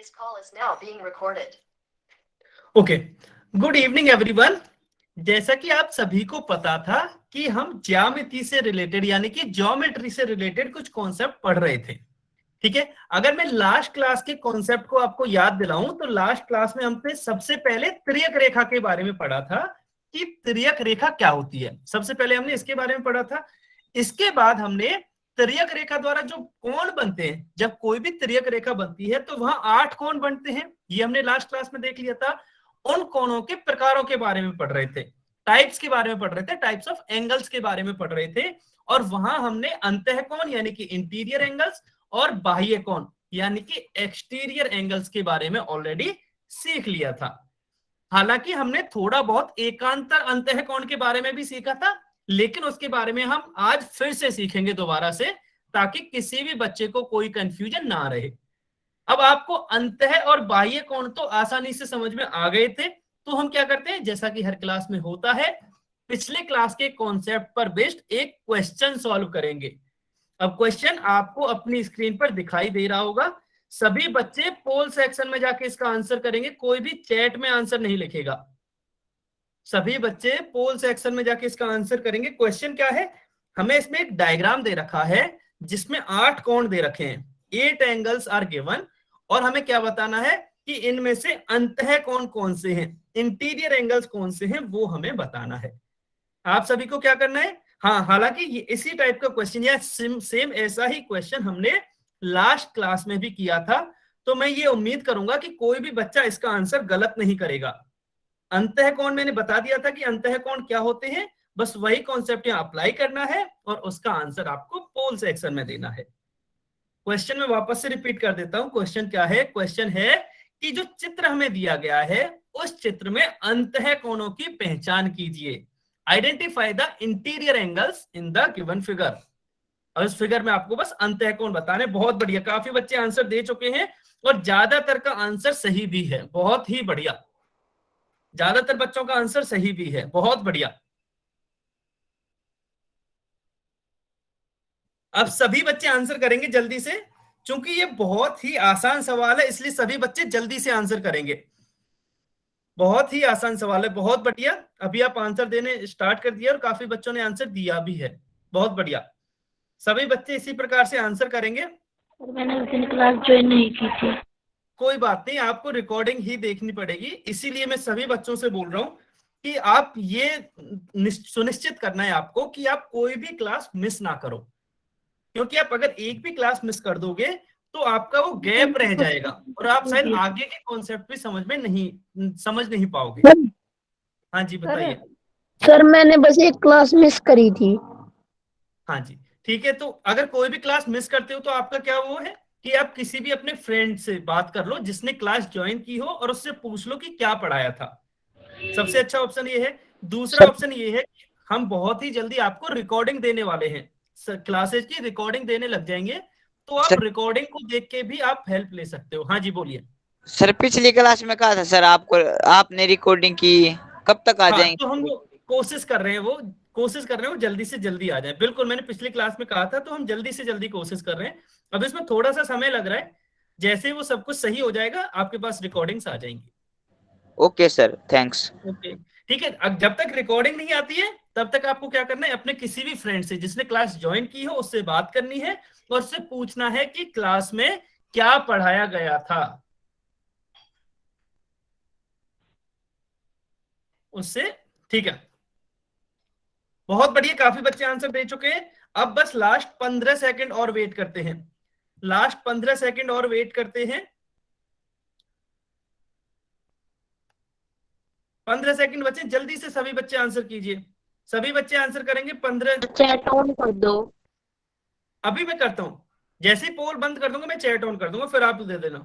This call is now being recorded. Okay, good evening everyone. जैसा कि आप सभी को पता था कि हम ज्यामिति से रिलेटेड यानी कि ज्योमेट्री से रिलेटेड कुछ कॉन्सेप्ट पढ़ रहे थे। ठीक है, अगर मैं लास्ट क्लास के कॉन्सेप्ट को आपको याद दिलाऊं तो लास्ट क्लास में हमने सबसे पहले तिर्यक रेखा के बारे में पढ़ा था कि तिर्यक रेखा क्या होती है। सबसे पहले हमने इसके बारे में पढ़ा था। इसके बाद हमने तिर्यक रेखा द्वारा जो कोण बनते हैं, जब कोई भी तिर्यक रेखा बनती है तो वहां 8 कोण बनते हैं, ये हमने लास्ट क्लास में देख लिया था। उन कोणों के प्रकारों के बारे में पढ़ रहे थे, टाइप्स के बारे में पढ़ रहे थे, टाइप्स ऑफ एंगल्स के बारे में पढ़ रहे थे। और वहां हमने अंतःकोण यानी कि इंटीरियर एंगल्स और बाह्य कोण यानी कि एक्सटीरियर एंगल्स के बारे में ऑलरेडी सीख लिया था। हालांकि हमने थोड़ा बहुत एकांतर अंतःकोण के बारे में भी सीखा था, लेकिन उसके बारे में हम आज फिर से सीखेंगे दोबारा से, ताकि किसी भी बच्चे को कोई कंफ्यूजन ना रहे। अब आपको अंतः और बाह्य कोण तो आसानी से समझ में आ गए थे, तो हम क्या करते हैं, जैसा कि हर क्लास में होता है, पिछले क्लास के कॉन्सेप्ट पर बेस्ड एक क्वेश्चन सॉल्व करेंगे। अब क्वेश्चन आपको अपनी स्क्रीन पर दिखाई दे रहा होगा। सभी बच्चे पोल सेक्शन में जाके इसका आंसर करेंगे, कोई भी चैट में आंसर नहीं लिखेगा। सभी बच्चे पोल सेक्शन में जाके इसका आंसर करेंगे। क्वेश्चन क्या है, हमें इसमें एक डायग्राम दे रखा है जिसमें 8 कोण दे रखे हैं, 8 एंगल्स आर गिवन, और हमें क्या बताना है कि इनमें से अंतः कोण कौन से हैं, इंटीरियर एंगल्स कौन से हैं, वो हमें बताना है। आप सभी को क्या करना है, हाँ, हालांकि इसी टाइप का क्वेश्चन या सेम ऐसा ही क्वेश्चन हमने लास्ट क्लास में भी किया था, तो मैं ये उम्मीद करूंगा कि कोई भी बच्चा इसका आंसर गलत नहीं करेगा। अंतःकोण मैंने बता दिया था कि अंतःकोण क्या होते हैं, बस वही कॉन्सेप्ट यहाँ अप्लाई करना है और उसका आंसर आपको पोल सेक्शन में देना है। क्वेश्चन में वापस से रिपीट कर देता हूं। क्वेश्चन क्या है, क्वेश्चन है कि जो चित्र हमें दिया गया है उस चित्र में अंतःकोणों की पहचान कीजिए। Identify the interior angles in the given figure. और इस फिगर में आपको बस अंतःकोण बताने। बहुत बढ़िया, काफी बच्चे आंसर दे चुके हैं और ज्यादातर का आंसर सही भी है। बहुत ही बढ़िया, ज्यादातर बच्चों का आंसर सही भी है। बहुत बढ़िया। अब सभी बच्चे आंसर करेंगे जल्दी से, क्योंकि ये बहुत ही आसान सवाल है, इसलिए सभी बच्चे जल्दी से आंसर करेंगे। बहुत ही आसान सवाल है। बहुत बढ़िया, अभी आप आंसर देने स्टार्ट कर दिया और काफी बच्चों ने आंसर दिया भी है। बहुत बढ़िया, सभी बच्चे इसी प्रकार से आंसर करेंगे। मैंने उस दिन क्लास ज्वाइन नहीं की थी। कोई बात नहीं, आपको रिकॉर्डिंग ही देखनी पड़ेगी, इसीलिए मैं सभी बच्चों से बोल रहा हूं कि आप ये सुनिश्चित करना है आपको कि आप कोई भी क्लास मिस ना करो, क्योंकि आप अगर एक भी क्लास मिस कर दोगे तो आपका वो गैप रह जाएगा और आप शायद आगे के कॉन्सेप्ट भी समझ नहीं पाओगे। हाँ जी, बताइए। सर मैंने बस एक क्लास मिस करी थी। हाँ जी, ठीक है। तो अगर कोई भी क्लास मिस करते हो तो आपका क्या वो है कि आप किसी भी अपने फ्रेंड से बात कर लो जिसने क्लास ज्वाइन की हो और उससे पूछ लो कि क्या पढ़ाया था। सबसे अच्छा ऑप्शन ये है। दूसरा ऑप्शन ये है कि हम बहुत ही जल्दी आपको रिकॉर्डिंग देने वाले हैं, क्लासेज की रिकॉर्डिंग देने लग जाएंगे, तो आप सर रिकॉर्डिंग को देख के भी आप हेल्प ले सकते हो। हाँ जी, बोलिए। सर पिछली क्लास में कहा था सर आपको, आपने रिकॉर्डिंग की, कब तक आ हाँ, जाएंगे? तो हम वो कोशिश कर रहे हैं, वो जल्दी से जल्दी आ जाए। बिल्कुल, मैंने पिछली क्लास में कहा था, तो हम जल्दी से जल्दी कोशिश कर रहे हैं। अब इसमें थोड़ा सा समय लग रहा है, जैसे वो सब कुछ सही हो जाएगा आपके पास रिकॉर्डिंग्स आ जाएंगी। Okay sir, thanks. ओके, ठीक है। अब जब तक रिकॉर्डिंग नहीं आती है तब तक आपको क्या करना है, अपने किसी भी फ्रेंड से जिसने क्लास ज्वाइन की हो उससे बात करनी है और उससे पूछना है कि क्लास में क्या पढ़ाया गया था, उससे। ठीक है, बहुत बढ़िया, काफी बच्चे आंसर दे चुके हैं। अब बस लास्ट 15 सेकंड और वेट करते हैं, लास्ट 15 सेकंड और वेट करते हैं। 15 सेकंड बचे, जल्दी से सभी बच्चे आंसर कीजिए। सभी बच्चे आंसर करेंगे 15। चैट ऑन कर दो। अभी मैं करता हूं, जैसे ही पोल बंद कर दूंगा मैं चैट ऑन कर दूंगा, फिर आप दे देना।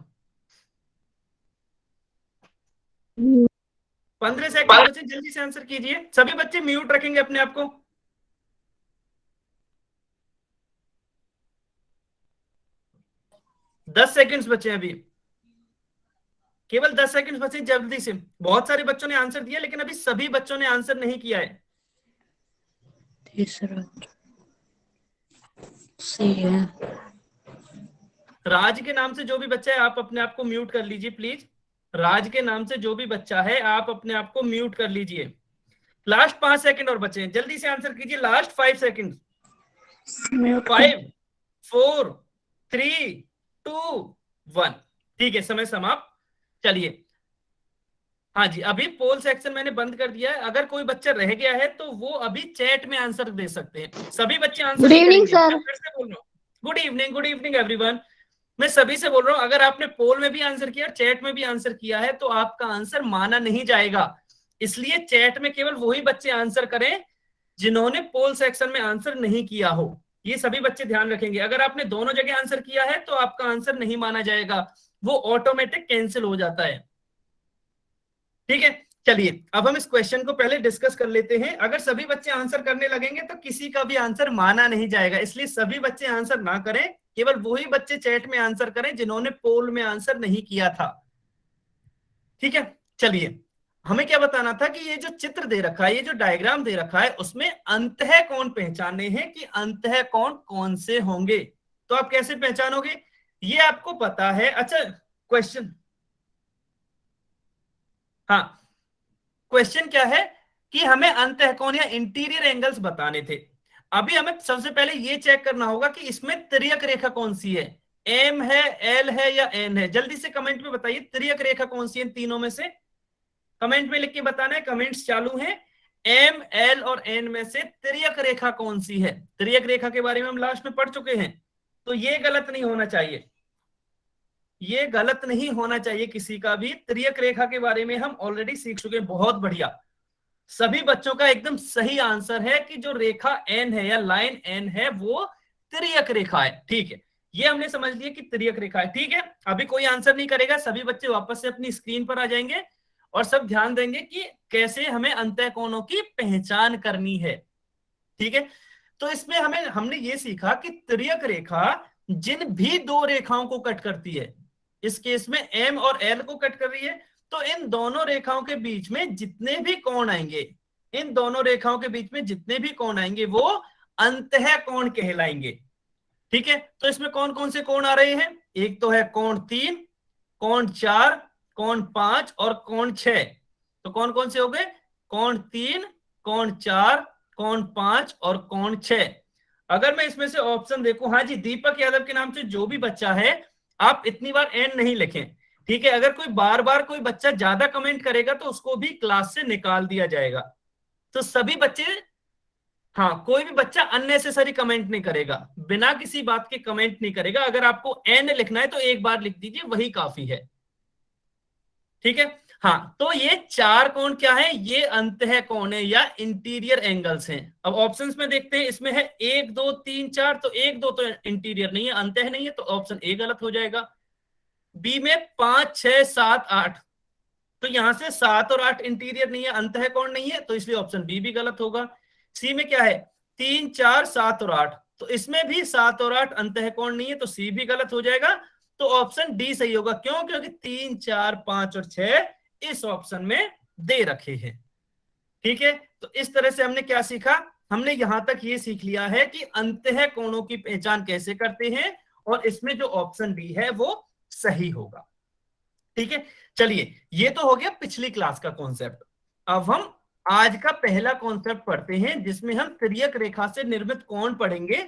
15 सेकंड बचे, जल्दी से आंसर कीजिए। सभी बच्चे म्यूट रखेंगे अपने आप को। 10 सेकंड्स बचे अभी, केवल 10 सेकंड्स बचे, जल्दी से। बहुत सारे बच्चों ने आंसर दिया लेकिन अभी सभी बच्चों ने आंसर नहीं किया है। तीसरा सही है। राज के नाम से जो भी बच्चा है आप अपने आप को म्यूट कर लीजिए प्लीज। राज के नाम से जो भी बच्चा है आप अपने आप को म्यूट कर लीजिए। लास्ट 5 सेकंड और बचे हैं, जल्दी से आंसर कीजिए, लास्ट 5 सेकंड। 5 4 3 2 1। ठीक है, समय समाप्त। चलिए, हाँ जी, अभी पोल सेक्शन मैंने बंद कर दिया है। अगर कोई बच्चा रह गया है तो वो अभी चैट में आंसर दे सकते हैं। सभी बच्चे आंसर Good नहीं evening, करेंगे। sir. मैं फिर से बोल रहा हूँ, गुड इवनिंग एवरीवन। मैं सभी से बोल रहा हूँ, अगर आपने पोल में भी आंसर किया, चैट में भी आंसर किया है, तो आपका आंसर माना नहीं जाएगा। इसलिए चैट में केवल वही बच्चे आंसर करें जिन्होंने पोल सेक्शन में आंसर नहीं किया हो। ये सभी बच्चे ध्यान रखेंगे। अगर आपने दोनों जगह आंसर किया है तो आपका आंसर नहीं माना जाएगा, वो ऑटोमेटिक कैंसिल हो जाता है। ठीक है, चलिए अब हम इस क्वेश्चन को पहले डिस्कस कर लेते हैं। अगर सभी बच्चे आंसर करने लगेंगे तो किसी का भी आंसर माना नहीं जाएगा, इसलिए सभी बच्चे आंसर ना करें, केवल वही बच्चे चैट में आंसर करें जिन्होंने पोल में आंसर नहीं किया था। ठीक है, चलिए, हमें क्या बताना था कि ये जो चित्र दे रखा है, ये जो डायग्राम दे रखा है, उसमें अंतः कोण पहचानने हैं कि अंतः कोण कौन से होंगे। तो आप कैसे पहचानोगे, ये आपको पता है। अच्छा, क्वेश्चन, हाँ, क्वेश्चन क्या है कि हमें अंतः कोण या इंटीरियर एंगल्स बताने थे। अभी हमें सबसे पहले ये चेक करना होगा कि इसमें तिर्यक रेखा कौन सी है, एम है, एल है या एन है। जल्दी से कमेंट में बताइए तिर्यक रेखा कौन सी है इन तीनों में से। कमेंट में लिख के बताना है, कमेंट्स चालू हैं। एम, एल और एन में से तिर्यक रेखा कौन सी है। तिर्यक रेखा के बारे में हम लास्ट में पढ़ चुके हैं, तो ये गलत नहीं होना चाहिए, ये गलत नहीं होना चाहिए किसी का भी। तिर्यक रेखा के बारे में हम ऑलरेडी सीख चुके हैं। बहुत बढ़िया, सभी बच्चों का एकदम सही आंसर है कि जो रेखा एन है या लाइन एन है वो तिर्यक रेखा है। ठीक है, ये हमने समझ लिया कि तिर्यक रेखा है। ठीक है, अभी कोई आंसर नहीं करेगा, सभी बच्चे वापस से अपनी स्क्रीन पर आ जाएंगे और सब ध्यान देंगे कि कैसे हमें अंतः कोणों की पहचान करनी है। ठीक है, तो इसमें हमने ये सीखा कि तिर्यक रेखा जिन भी दो रेखाओं को कट करती है, इस केस में एम और एल को कट कर रही है, तो इन दोनों रेखाओं के बीच में जितने भी कोण आएंगे, इन दोनों रेखाओं के बीच में जितने भी कोण आएंगे वो अंतः कोण कहलाएंगे। ठीक है, तो इसमें कौन कौन से कोण आ रहे हैं, एक तो है कोण 3, कोण 4, कोण 5 और कोण 6। तो कौन कौन से हो गए, कोण 3, कोण 4, कोण 5 और कोण 6। अगर मैं इसमें से ऑप्शन देखूं, हाँ जी, दीपक यादव के नाम से जो भी बच्चा है, आप इतनी बार एन नहीं लिखें। ठीक है, अगर कोई बार बार कोई बच्चा ज्यादा कमेंट करेगा तो उसको भी क्लास से निकाल दिया जाएगा। तो सभी बच्चे, हाँ, कोई भी बच्चा अननेसेसरी कमेंट नहीं करेगा, बिना किसी बात के कमेंट नहीं करेगा। अगर आपको एन लिखना है तो एक बार लिख दीजिए, वही काफी है। ठीक है, हाँ, तो ये 4 कोण क्या है, ये अंतः कोण है या इंटीरियर एंगल्स हैं। अब ऑप्शंस में देखते हैं, इसमें है 1 2 3 4, तो 1 2 तो इंटीरियर नहीं है, अंतः नहीं है, तो ऑप्शन ए गलत हो जाएगा। बी में 5 6 7 8, तो यहां से 7 और 8 इंटीरियर नहीं है, अंतः कोण नहीं है, तो इसलिए ऑप्शन बी भी गलत होगा। सी में क्या है, 3 4 7 और 8, तो इसमें भी 7 और 8 अंतः कोण नहीं है, तो सी भी गलत हो जाएगा। तो ऑप्शन डी सही होगा। क्यों, क्योंकि 3 4 5 और 6 इस ऑप्शन में दे रखे हैं। ठीक है, तो इस तरह से हमने क्या सीखा, हमने यहां तक ये सीख लिया है कि अंतः कोणों की पहचान कैसे करते हैं, और इसमें जो ऑप्शन डी है वो सही होगा। ठीक है, चलिए, ये तो हो गया पिछली क्लास का कॉन्सेप्ट। अब हम आज का पहला कॉन्सेप्ट पढ़ते हैं, जिसमें हम तिर्यक रेखा से निर्मित कोण पढ़ेंगे।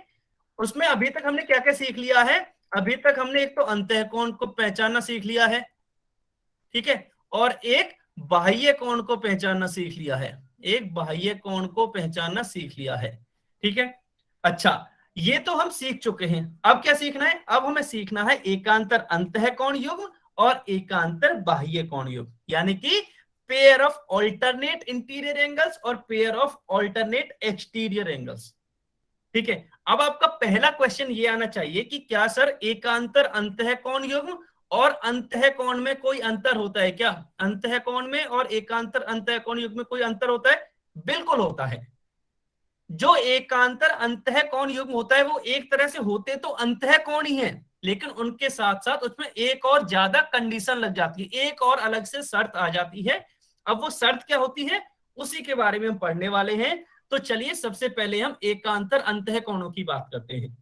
उसमें अभी तक हमने क्या क्या सीख लिया है, अभी तक हमने एक तो अंतः कोण को पहचानना सीख लिया है, ठीक है, और एक बाह्य कोण को पहचानना सीख लिया है, एक बाह्य कोण को पहचानना सीख लिया है। ठीक है, अच्छा, ये तो हम सीख चुके हैं। अब क्या सीखना है, अब हमें सीखना है एकांतर अंतः कोण युग्म और एकांतर बाह्य कोण युग्म, यानी कि pair of alternate interior angles और pair of alternate exterior angles. ठीक है, अब आपका पहला क्वेश्चन ये आना चाहिए कि क्या सर एकांतर अंतः कोण युग्म और अंतः कोण में कोई अंतर होता है क्या, अंतः कोण में और एकांतर अंतः कोण युग्म में कोई अंतर होता है? बिल्कुल होता है। जो एकांतर अंतः कोण युग्म होता है वो एक तरह से होते तो अंतः कोण ही है, लेकिन उनके साथ साथ उसमें एक और ज्यादा कंडीशन लग जाती है, एक और अलग से शर्त आ जाती है। अब वो शर्त क्या होती है उसी के बारे में हम पढ़ने वाले हैं। तो चलिए सबसे पहले हम एकांतर अंतः कोणों की बात करते हैं।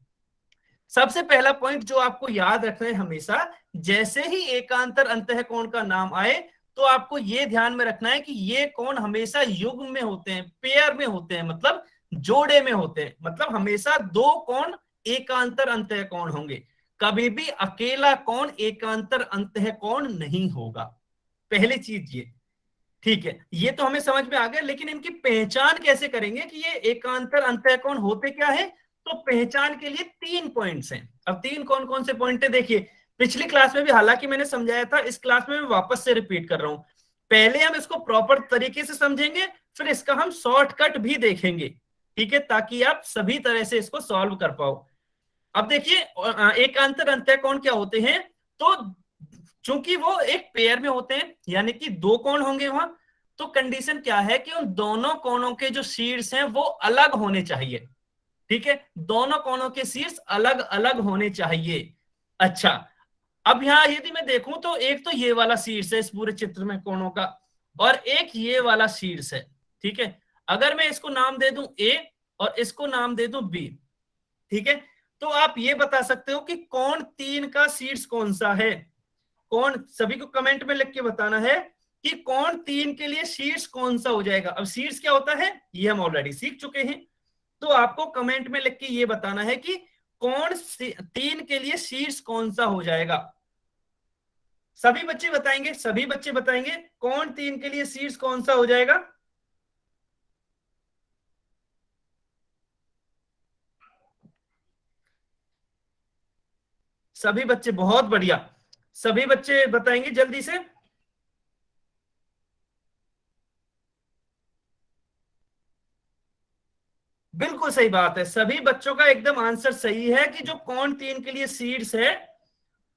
सबसे पहला पॉइंट जो आपको याद रखना है हमेशा, जैसे ही एकांतर अंतःकोण का नाम आए तो आपको ये ध्यान में रखना है कि ये कोण हमेशा युग्म में होते हैं, पेयर में होते हैं, मतलब जोड़े में होते हैं, मतलब हमेशा दो कोण एकांतर अंतःकोण होंगे, कभी भी अकेला कोण एकांतर अंतःकोण नहीं होगा। पहली चीज ये, ठीक है, ये तो हमें समझ में आ गया, लेकिन इनकी पहचान कैसे करेंगे कि ये एकांतर अंतःकोण होते क्या है? तो पहचान के लिए 3 पॉइंट्स हैं। अब 3 कौन कौन से पॉइंट है देखिए, पिछली क्लास में भी हालांकि मैंने समझाया था, इस क्लास में मैं वापस से रिपीट कर रहा हूं। पहले हम इसको प्रॉपर तरीके से समझेंगे, फिर इसका हम शॉर्टकट भी देखेंगे, ठीक है, ताकि आप सभी तरह से इसको सॉल्व कर पाओ। अब देखिए एकांतर अंतःकोण क्या होते हैं, तो चूंकि वो एक पेयर में होते हैं, यानी कि दो कोण होंगे वहां, तो कंडीशन क्या है कि उन दोनों कोणों के जो शीर्ष हैं वो अलग होने चाहिए, ठीक है, दोनों कोणों के शीर्ष अलग अलग होने चाहिए। अच्छा, अब यहां यदि मैं देखूं तो एक तो ये वाला शीर्ष है इस पूरे चित्र में कोणों का, और एक ये वाला शीर्ष है, ठीक है। अगर मैं इसको नाम दे दूं ए और इसको नाम दे दूं बी, ठीक है, तो आप ये बता सकते हो कि कोण 3 का शीर्ष कौन सा है। कोण, सभी को कमेंट में लिख के बताना है कि कोण 3 के लिए शीर्ष कौन सा हो जाएगा। अब शीर्ष क्या होता है ये हम ऑलरेडी सीख चुके हैं, तो आपको कमेंट में लिख के ये बताना है कि कोण 3 के लिए शीर्ष कौन सा हो जाएगा। सभी बच्चे बताएंगे, सभी बच्चे बताएंगे कोण 3 के लिए शीर्ष कौन सा हो जाएगा। सभी बच्चे, बहुत बढ़िया, सभी बच्चे बताएंगे जल्दी से। बिल्कुल सही बात है, सभी बच्चों का एकदम आंसर सही है कि जो कोण 3 के लिए शीर्ष है,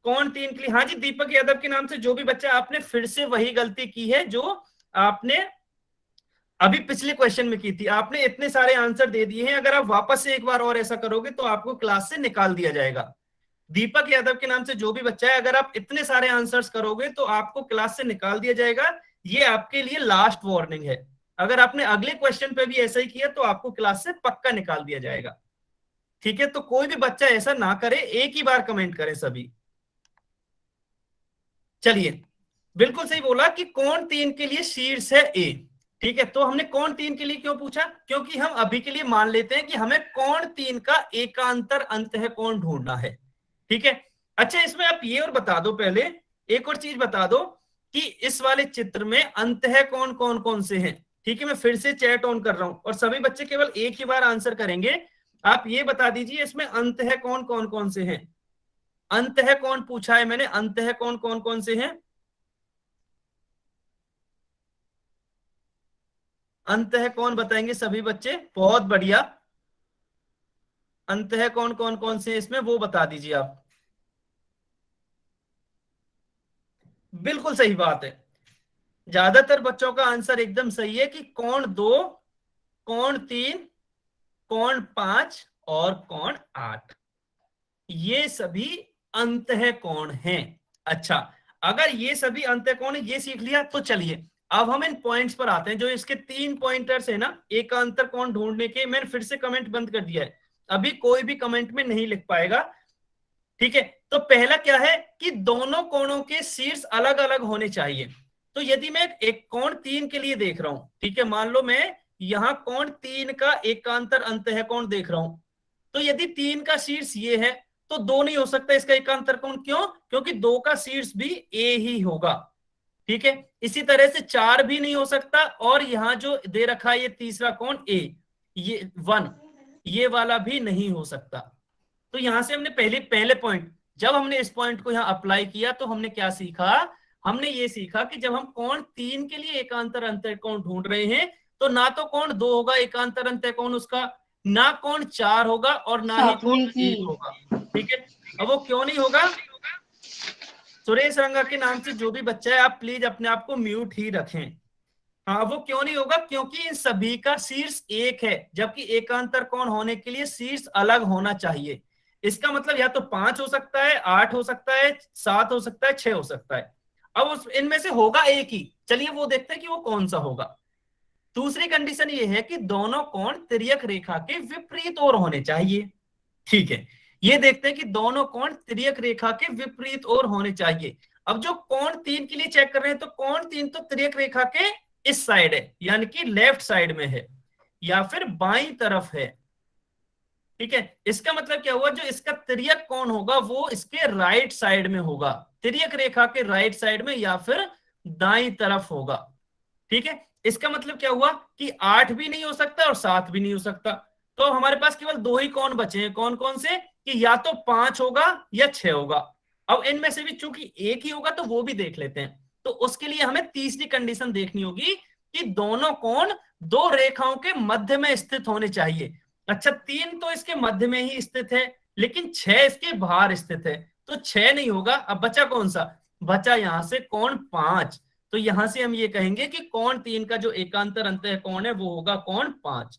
कोण 3 के लिए, हाँ जी, दीपक यादव के नाम से जो भी बच्चा, आपने फिर से वही गलती की है जो आपने अभी पिछले क्वेश्चन में की थी। आपने इतने सारे आंसर दे दिए हैं, अगर आप वापस से एक बार और ऐसा करोगे तो आपको क्लास से निकाल दिया जाएगा। दीपक यादव के नाम से जो भी बच्चा है, अगर आप इतने सारे आंसर्स करोगे तो आपको क्लास से निकाल दिया जाएगा। ये आपके लिए लास्ट वार्निंग है, अगर आपने अगले क्वेश्चन पे भी ऐसा ही किया तो आपको क्लास से पक्का निकाल दिया जाएगा, ठीक है। तो कोई भी बच्चा ऐसा ना करे, एक ही बार कमेंट करें सभी। चलिए, बिल्कुल सही बोला कि कोण 3 के लिए शीर्ष है ए, ठीक है। तो हमने कोण 3 के लिए क्यों पूछा? क्योंकि हम अभी के लिए मान लेते हैं कि हमें कोण 3 का एकांतर अंतःकोण ढूंढना है, ठीक है। अच्छा, इसमें आप ये और बता दो, पहले एक और चीज बता दो कि इस वाले चित्र में अंतःकोण कौन कौन से हैं, ठीक है। मैं फिर से चैट ऑन कर रहा हूं और सभी बच्चे केवल एक ही बार आंसर करेंगे। आप ये बता दीजिए इसमें अंतःकोण कौन कौन से हैं। अंतःकोण पूछा है मैंने, अंतःकोण कौन कौन से हैं? अंतःकोण बताएंगे सभी बच्चे, बहुत बढ़िया। अंतःकोण कौन कौन से हैं इसमें वो बता दीजिए आप। बिल्कुल सही बात है, ज्यादातर बच्चों का आंसर एकदम सही है कि कोण 2, कोण 3, कोण 5 और कोण 8, ये सभी अंतःकोण हैं। अच्छा, अगर ये सभी अंतःकोण ये सीख लिया तो चलिए अब हम इन पॉइंट्स पर आते हैं। जो इसके 3 पॉइंटर्स है ना एकांतर कोण ढूंढने के, मैंने फिर से कमेंट बंद कर दिया है, अभी कोई भी कमेंट में नहीं लिख पाएगा, ठीक है। तो पहला क्या है कि दोनों कोणों के शीर्ष अलग अलग होने चाहिए। तो यदि मैं एक कोण 3 के लिए देख रहा हूं, ठीक है, मान लो मैं यहां कोण 3 का एकांतर अंतःकोण देख रहा हूं, तो यदि 3 का शीर्ष ये है तो 2 नहीं हो सकता इसका एकांतर कोण। क्यों? क्योंकि 2 का शीर्ष भी ए ही होगा, ठीक है। इसी तरह से 4 भी नहीं हो सकता, और यहां जो दे रखा है ये तीसरा कोण ए, ये 1, ये वाला भी नहीं हो सकता। तो यहां से हमने पहले पॉइंट, जब हमने इस पॉइंट को यहां अप्लाई किया तो हमने क्या सीखा? हमने ये सीखा कि जब हम कोण 3 के लिए एकांतर अंतःकोण ढूंढ रहे हैं तो ना तो कोण 2 होगा एकांतर अंतःकोण उसका, ना कोण 4 होगा और ना ही कोण 1 होगा, ठीक है। अब वो क्यों नहीं होगा? सुरेश रंगा के नाम से जो भी बच्चा है आप प्लीज अपने आप को म्यूट ही रखें। हाँ, वो क्यों नहीं होगा? क्योंकि इन सभी का शीर्ष 1 है, जबकि एकांतर कोण होने के लिए शीर्ष अलग होना चाहिए। इसका मतलब या तो 5 हो सकता है, 8 हो सकता है, 7 हो सकता है, 6 हो सकता है। अब उस इनमें से होगा एक ही, चलिए वो देखते हैं कि वो कौन सा होगा। दूसरी कंडीशन ये है कि दोनों कोण तिर्यक रेखा के विपरीत ओर होने चाहिए, ठीक है। ये देखते हैं कि दोनों कोण तिर्यक रेखा के विपरीत ओर होने चाहिए। अब जो कोण 3 के लिए चेक कर रहे हैं तो कोण 3 तो तिर्यक रेखा के इस साइड है, यानी कि लेफ्ट साइड में है या फिर बाईं तरफ है। ठीक है, इसका मतलब क्या हुआ, जो इसका तिर्यक कोण होगा वो इसके राइट साइड में होगा, तिर्यक रेखा के राइट साइड में या फिर दाईं तरफ होगा। ठीक है, इसका मतलब क्या हुआ कि 8 भी नहीं हो सकता और 7 भी नहीं हो सकता। तो हमारे पास केवल 2 ही कोण बचे हैं, कौन कौन से, कि या तो 5 होगा या 6 होगा। अब इनमें से भी चूंकि एक ही होगा तो वो भी देख लेते हैं। तो उसके लिए हमें तीसरी कंडीशन देखनी होगी कि दोनों कोण 2 रेखाओं के मध्य में स्थित होने चाहिए। अच्छा, 3 तो इसके मध्य में ही स्थित है, लेकिन 6 इसके बाहर स्थित है, तो 6 नहीं होगा। अब बचा कौन सा, बचा यहां से कोण 5। तो यहां से हम ये कहेंगे कि कोण 3 का जो एकांतर अंतः कोण है वो होगा कोण 5,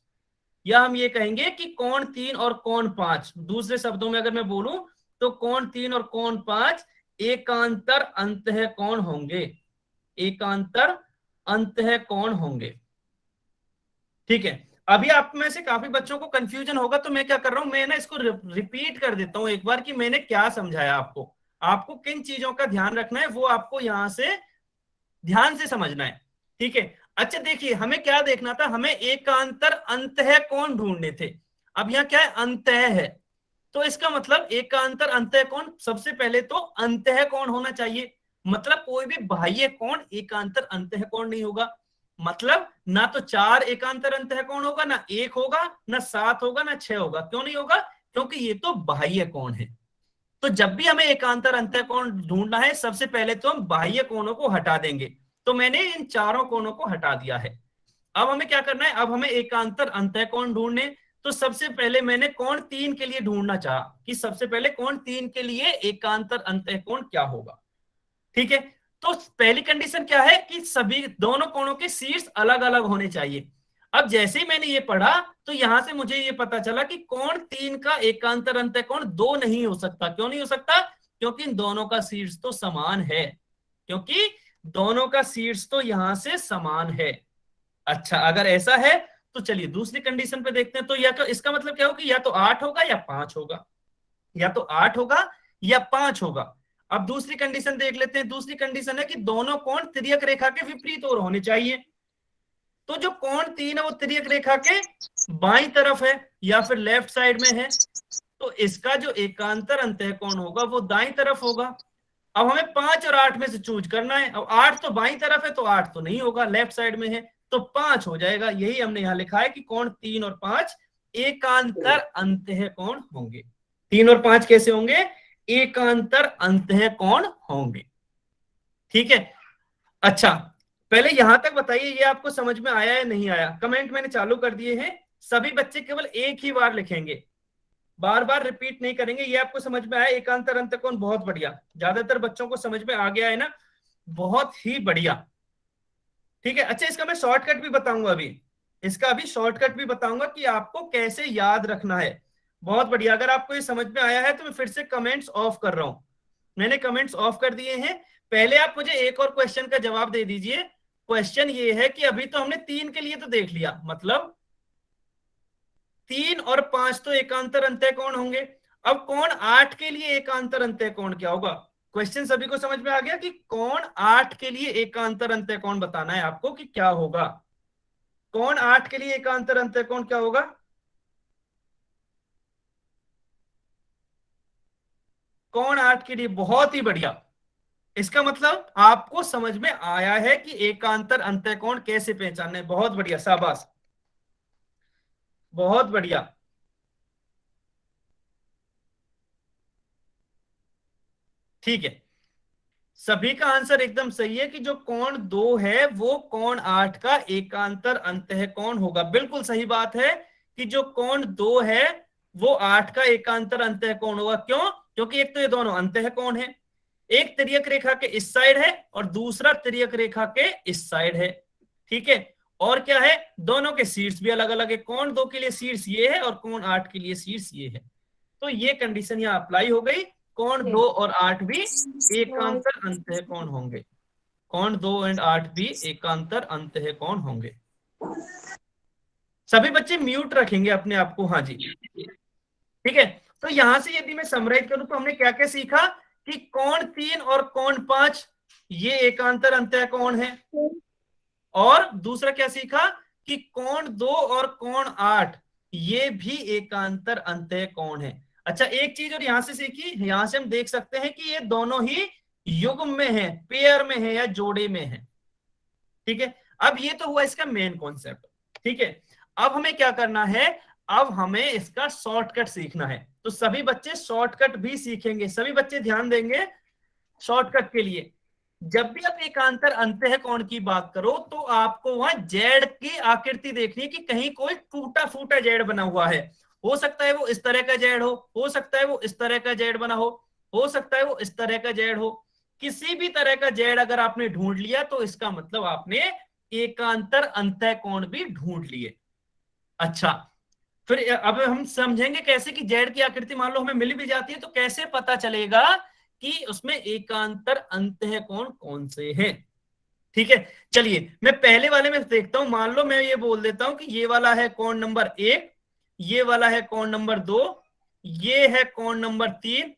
या हम ये कहेंगे कि कोण 3 और कोण 5, दूसरे शब्दों में अगर मैं बोलूं तो कोण 3 और कोण 5 एकांतर अंतः कोण होंगे, एकांतर अंतः कोण होंगे। ठीक है, अभी आप में से काफी बच्चों को कंफ्यूजन होगा, तो मैं क्या कर रहा हूं, मैं ना इसको रिपीट कर देता हूं एक बार कि मैंने क्या समझाया आपको। आपको किन चीजों का ध्यान रखना है वो आपको यहां से ध्यान से समझना है। ठीक है, अच्छा देखिए, हमें क्या देखना था, हमें एकांतर अंतः कोण ढूंढने थे। अब यहाँ क्या है, अंतः है, तो इसका मतलब एकांतर अंतः कोण, सबसे पहले तो अंतः कोण होना चाहिए। मतलब कोई भी बाह्य कोण एकांतर अंतः कोण नहीं होगा। मतलब ना तो 4 एकांतर अंतः कोण होगा, ना 1 होगा, ना 7 होगा, ना 6 होगा। क्यों नहीं होगा, क्योंकि ये तो बाह्य कोण है। तो जब भी हमें एकांतर अंतः कोण ढूंढना है, सबसे पहले तो हम बाह्य कोणों को हटा देंगे। तो मैंने इन चारों कोणों को हटा दिया है। अब हमें क्या करना है, अब हमें एकांतर अंतः कोण ढूंढने। तो सबसे पहले मैंने कोण 3 के लिए ढूंढना चाहा कि सबसे पहले कोण 3 के लिए एकांतर अंतः कोण क्या होगा। ठीक है, तो पहली कंडीशन क्या है कि सभी दोनों कोणों के शीर्ष अलग अलग होने चाहिए। अब जैसे ही मैंने ये पढ़ा तो यहां से मुझे ये पता चला कि कोण 3 का एकांतर अंतः कोण 2 नहीं हो सकता। क्यों नहीं हो सकता, क्योंकि इन दोनों का शीर्ष तो समान है, क्योंकि दोनों का शीर्ष तो यहां से समान है। अच्छा, अगर ऐसा है तो चलिए दूसरी कंडीशन पे देखते हैं। तो या तो इसका मतलब क्या होगा कि या तो 8 होगा या 5 होगा, या तो 8 होगा या 5 होगा। अब दूसरी कंडीशन देख लेते हैं। दूसरी कंडीशन है कि दोनों कोण तिर्यक रेखा के विपरीत ओर होने चाहिए। तो जो कोण 3 है वो तिर्यक रेखा के बाईं तरफ है या फिर लेफ्ट साइड में है, तो इसका जो एकांतर अंतः कोण होगा वो दाईं तरफ होगा। अब हमें 5 और 8 में से चूज करना है। अब 8 तो बाईं तरफ है तो 8 तो नहीं होगा, लेफ्ट साइड में है, तो 5 हो जाएगा। यही हमने यहां लिखा है कि कोण 3 और 5 एकांतर अंतः कोण होंगे। 3 और 5 कैसे होंगे, एकांतर अंतः कोण होंगे। ठीक है, अच्छा पहले यहां तक बताइए ये आपको समझ में आया या नहीं आया। कमेंट मैंने चालू कर दिए हैं, सभी बच्चे केवल एक ही बार लिखेंगे, बार बार रिपीट नहीं करेंगे। ये आपको समझ में आया एकांतर अंतः कोण, बहुत बढ़िया। ज्यादातर बच्चों को समझ में आ गया है ना, बहुत ही बढ़िया। ठीक है, अच्छा इसका मैं शॉर्टकट भी बताऊंगा अभी, इसका अभी शॉर्टकट भी बताऊंगा कि आपको कैसे याद रखना है। बहुत बढ़िया, अगर आपको ये समझ में आया है तो मैं फिर से कमेंट्स ऑफ कर रहा हूं। मैंने कमेंट्स ऑफ कर दिए हैं। पहले आप मुझे एक और क्वेश्चन का जवाब दे दीजिए। क्वेश्चन ये है कि अभी तो हमने 3 के लिए तो देख लिया, मतलब 3 और 5 तो एकांतर अंतः कोण होंगे। अब कोण 8 के लिए एकांतर अंतः कोण क्या होगा। क्वेश्चन सभी को समझ में आ गया कि कोण 8 के लिए एकांतर अंतः कोण बताना है आपको कि क्या होगा। कोण 8 के लिए एकांतर अंतः कोण क्या होगा, कोण 8 के लिए, बहुत ही बढ़िया। इसका मतलब आपको समझ में आया है कि एकांतर अंतः कोण कैसे पहचानना है। बहुत बढ़िया, शाबाश, बहुत बढ़िया। ठीक है, सभी का आंसर एकदम सही है कि जो कोण 2 है वो कोण 8 का एकांतर अंतः कोण होगा। बिल्कुल सही बात है कि जो कोण 2 है वो 8 का एकांतर अंतः कोण होगा। क्यों, क्योंकि एक तो ये दोनों अंतः कोण है, एक तिर्यक रेखा के इस साइड है और दूसरा तिर्यक रेखा के इस साइड है। ठीक है, और क्या है, दोनों के शीर्ष भी अलग अलग है। कोण 2 के लिए शीर्ष ये है और कोण 8 के लिए शीर्ष ये है। तो ये कंडीशन यहाँ अप्लाई हो गई, कोण 2 और 8 भी एकांतर अंतः कोण होंगे। कोण 2 और 8 भी एकांतर अंतः कोण होंगे। सभी बच्चे म्यूट रखेंगे अपने आप को, हाँ जी। ठीक है, तो यहां से यदि मैं समराइज करूं तो हमने क्या क्या सीखा कि कोण 3 और कोण 5 ये एकांतर अंतः कोण है, और दूसरा क्या सीखा कि कोण 2 और कोण 8 ये भी एकांतर अंतः कोण है। अच्छा, एक चीज और यहां से सीखी, यहां से हम देख सकते हैं कि ये दोनों ही युग्म में है, पेयर में है या जोड़े में है। ठीक है, अब ये तो हुआ इसका मेन कॉन्सेप्ट। ठीक है, अब हमें क्या करना है, अब हमें इसका शॉर्टकट सीखना है। तो सभी बच्चे शॉर्टकट भी सीखेंगे, सभी बच्चे ध्यान देंगे शॉर्टकट के लिए। जब भी आप एकांतर अंतः कोण की बात करो तो आपको वहां जेड की आकृति देखनी है कि कहीं कोई टूटा फूटा जेड बना हुआ है। हो सकता है वो इस तरह का जेड हो सकता है वो इस तरह का जेड बना हो सकता है वो इस तरह का जेड हो। किसी भी तरह का जेड अगर आपने ढूंढ लिया तो इसका मतलब आपने एकांतर अंतः कोण भी ढूंढ लिए। अच्छा, फिर अब हम समझेंगे कैसे कि जेड की आकृति मान लो हमें मिल भी जाती है तो कैसे पता चलेगा कि उसमें एकांतर अंतः कोण कौन से हैं। ठीक है, चलिए मैं पहले वाले में देखता हूं। मान लो मैं ये बोल देता हूं कि ये वाला है कोण नंबर 1, ये वाला है कोण नंबर 2, ये है कोण नंबर 3,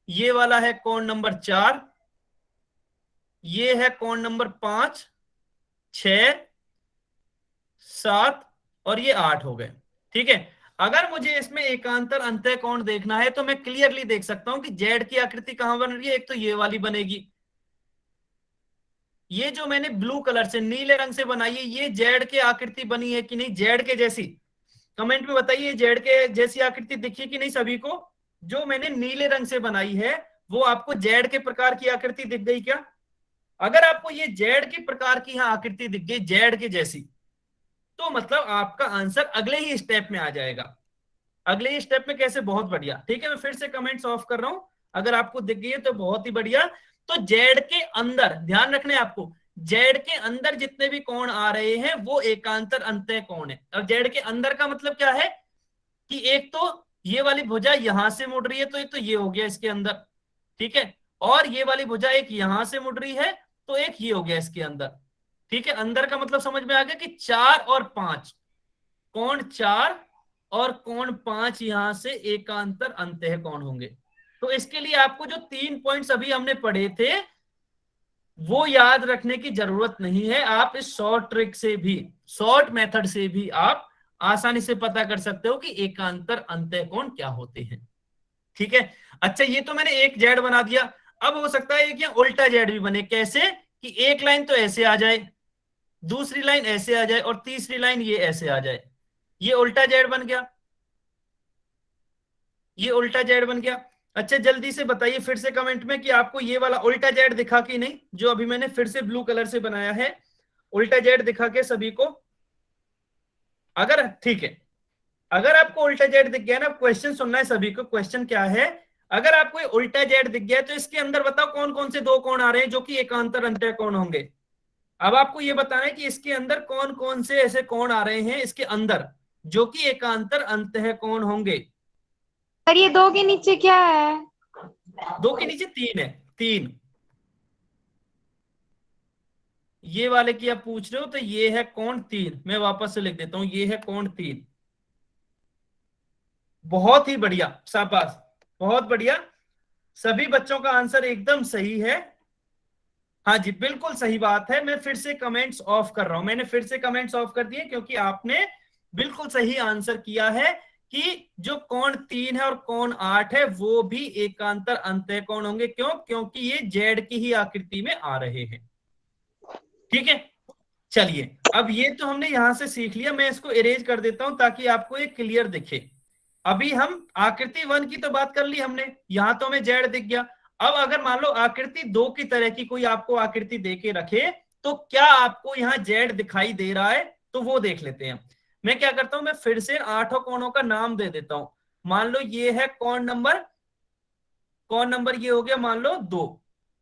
ये वाला है कोण नंबर 4, ये है कोण नंबर 5, 6, 7 और ये 8 हो गए। ठीक है, अगर मुझे इसमें एकांतर अंतः कोण देखना है तो मैं क्लियरली देख सकता हूं कि जेड की आकृति कहां बन रही है। एक तो ये वाली बनेगी, ये जो मैंने ब्लू कलर से नीले रंग से बनाई है ये जेड की आकृति बनी है कि नहीं, जेड के जैसी। कमेंट में बताइए जेड के जैसी आकृति दिखी कि नहीं सभी को। जो मैंने नीले रंग से बनाई है वो आपको जेड के प्रकार की आकृति दिख गई क्या? अगर आपको ये जेड के प्रकार की यहां आकृति दिख गई जेड के जैसी तो मतलब आपका आंसर अगले ही स्टेप में आ जाएगा। अगले ही स्टेप में कैसे? बहुत बढ़िया। ठीक है, मैं फिर से कमेंट्स ऑफ कर रहा हूं, अगर आपको दिख गई है तो बहुत ही बढ़िया। तो जेड के अंदर ध्यान रखना है आपको, जेड के अंदर जितने भी कोण आ रहे हैं वो एकांतर अंतः कोण है। और जेड के अंदर का मतलब क्या है कि एक तो ये वाली भुजा यहां से मुड़ रही है तो ये हो गया इसके अंदर। ठीक है, और ये वाली भुजा एक यहां से मुड़ रही है तो एक ये हो गया इसके अंदर। ठीक है, अंदर का मतलब समझ में आ गया कि 4 और 5 कोण 4 और कोण 5 यहां से एकांतर अंतः कोण होंगे। तो इसके लिए आपको जो 3 पॉइंट्स अभी हमने पढ़े थे वो याद रखने की जरूरत नहीं है। आप इस शॉर्ट ट्रिक से भी, शॉर्ट मेथड से भी आप आसानी से पता कर सकते हो कि एकांतर अंतः कोण क्या होते हैं। ठीक है, अच्छा ये तो मैंने एक जेड बना दिया। अब हो सकता है कि उल्टा जेड भी बने। कैसे? कि एक लाइन तो ऐसे आ जाए, दूसरी लाइन ऐसे आ जाए और तीसरी लाइन ये ऐसे आ जाए। ये उल्टा जेड बन गया, ये उल्टा जेड बन गया। अच्छा जल्दी से बताइए फिर से कमेंट में कि आपको ये वाला उल्टा जेड दिखा कि नहीं, जो अभी मैंने फिर से ब्लू कलर से बनाया है। उल्टा जेड दिखा के सभी को? अगर ठीक है, अगर आपको उल्टा जेड दिख गया ना, क्वेश्चन सुनना है सभी को। क्वेश्चन क्या है? अगर आपको ये उल्टा जेड दिख गया तो इसके अंदर बताओ कौन कौन से दो कोण आ रहे हैं जो कि एकांतर अंतः कोण होंगे। अब आपको ये बताना है कि इसके अंदर कौन कौन से ऐसे कोण आ रहे हैं इसके अंदर जो कि एकांतर अंतः कोण होंगे। सर ये 2 के नीचे क्या है? 2 के नीचे 3 है, 3। ये वाले की आप पूछ रहे हो तो ये है कोण 3। मैं वापस से लिख देता हूं, ये है कोण 3। बहुत ही बढ़िया, शाबाश, बहुत बढ़िया। सभी बच्चों का आंसर एकदम सही है। हाँ जी, बिल्कुल सही बात है। मैं फिर से कमेंट्स ऑफ कर रहा हूं, मैंने फिर से कमेंट्स ऑफ कर दिए क्योंकि आपने बिल्कुल सही आंसर किया है कि जो कोण 3 है और कोण 8 है वो भी एकांतर अंतः कोण होंगे। क्यों? क्योंकि ये जेड की ही आकृति में आ रहे हैं। ठीक है, चलिए अब ये तो हमने यहां से सीख लिया। मैं इसको इरेज कर देता हूं ताकि आपको ये क्लियर दिखे। अभी हम आकृति 1 की तो बात कर ली हमने, यहां तो हमें जेड दिख गया। अब अगर मान लो आकृति 2 की तरह की कोई आपको आकृति देके रखे तो क्या आपको यहाँ जेड दिखाई दे रहा है? तो वो देख लेते हैं। मैं क्या करता हूं, मैं फिर से 8 कोणों का नाम दे देता हूं। मान लो ये है कोण नंबर ये हो गया मान लो 2।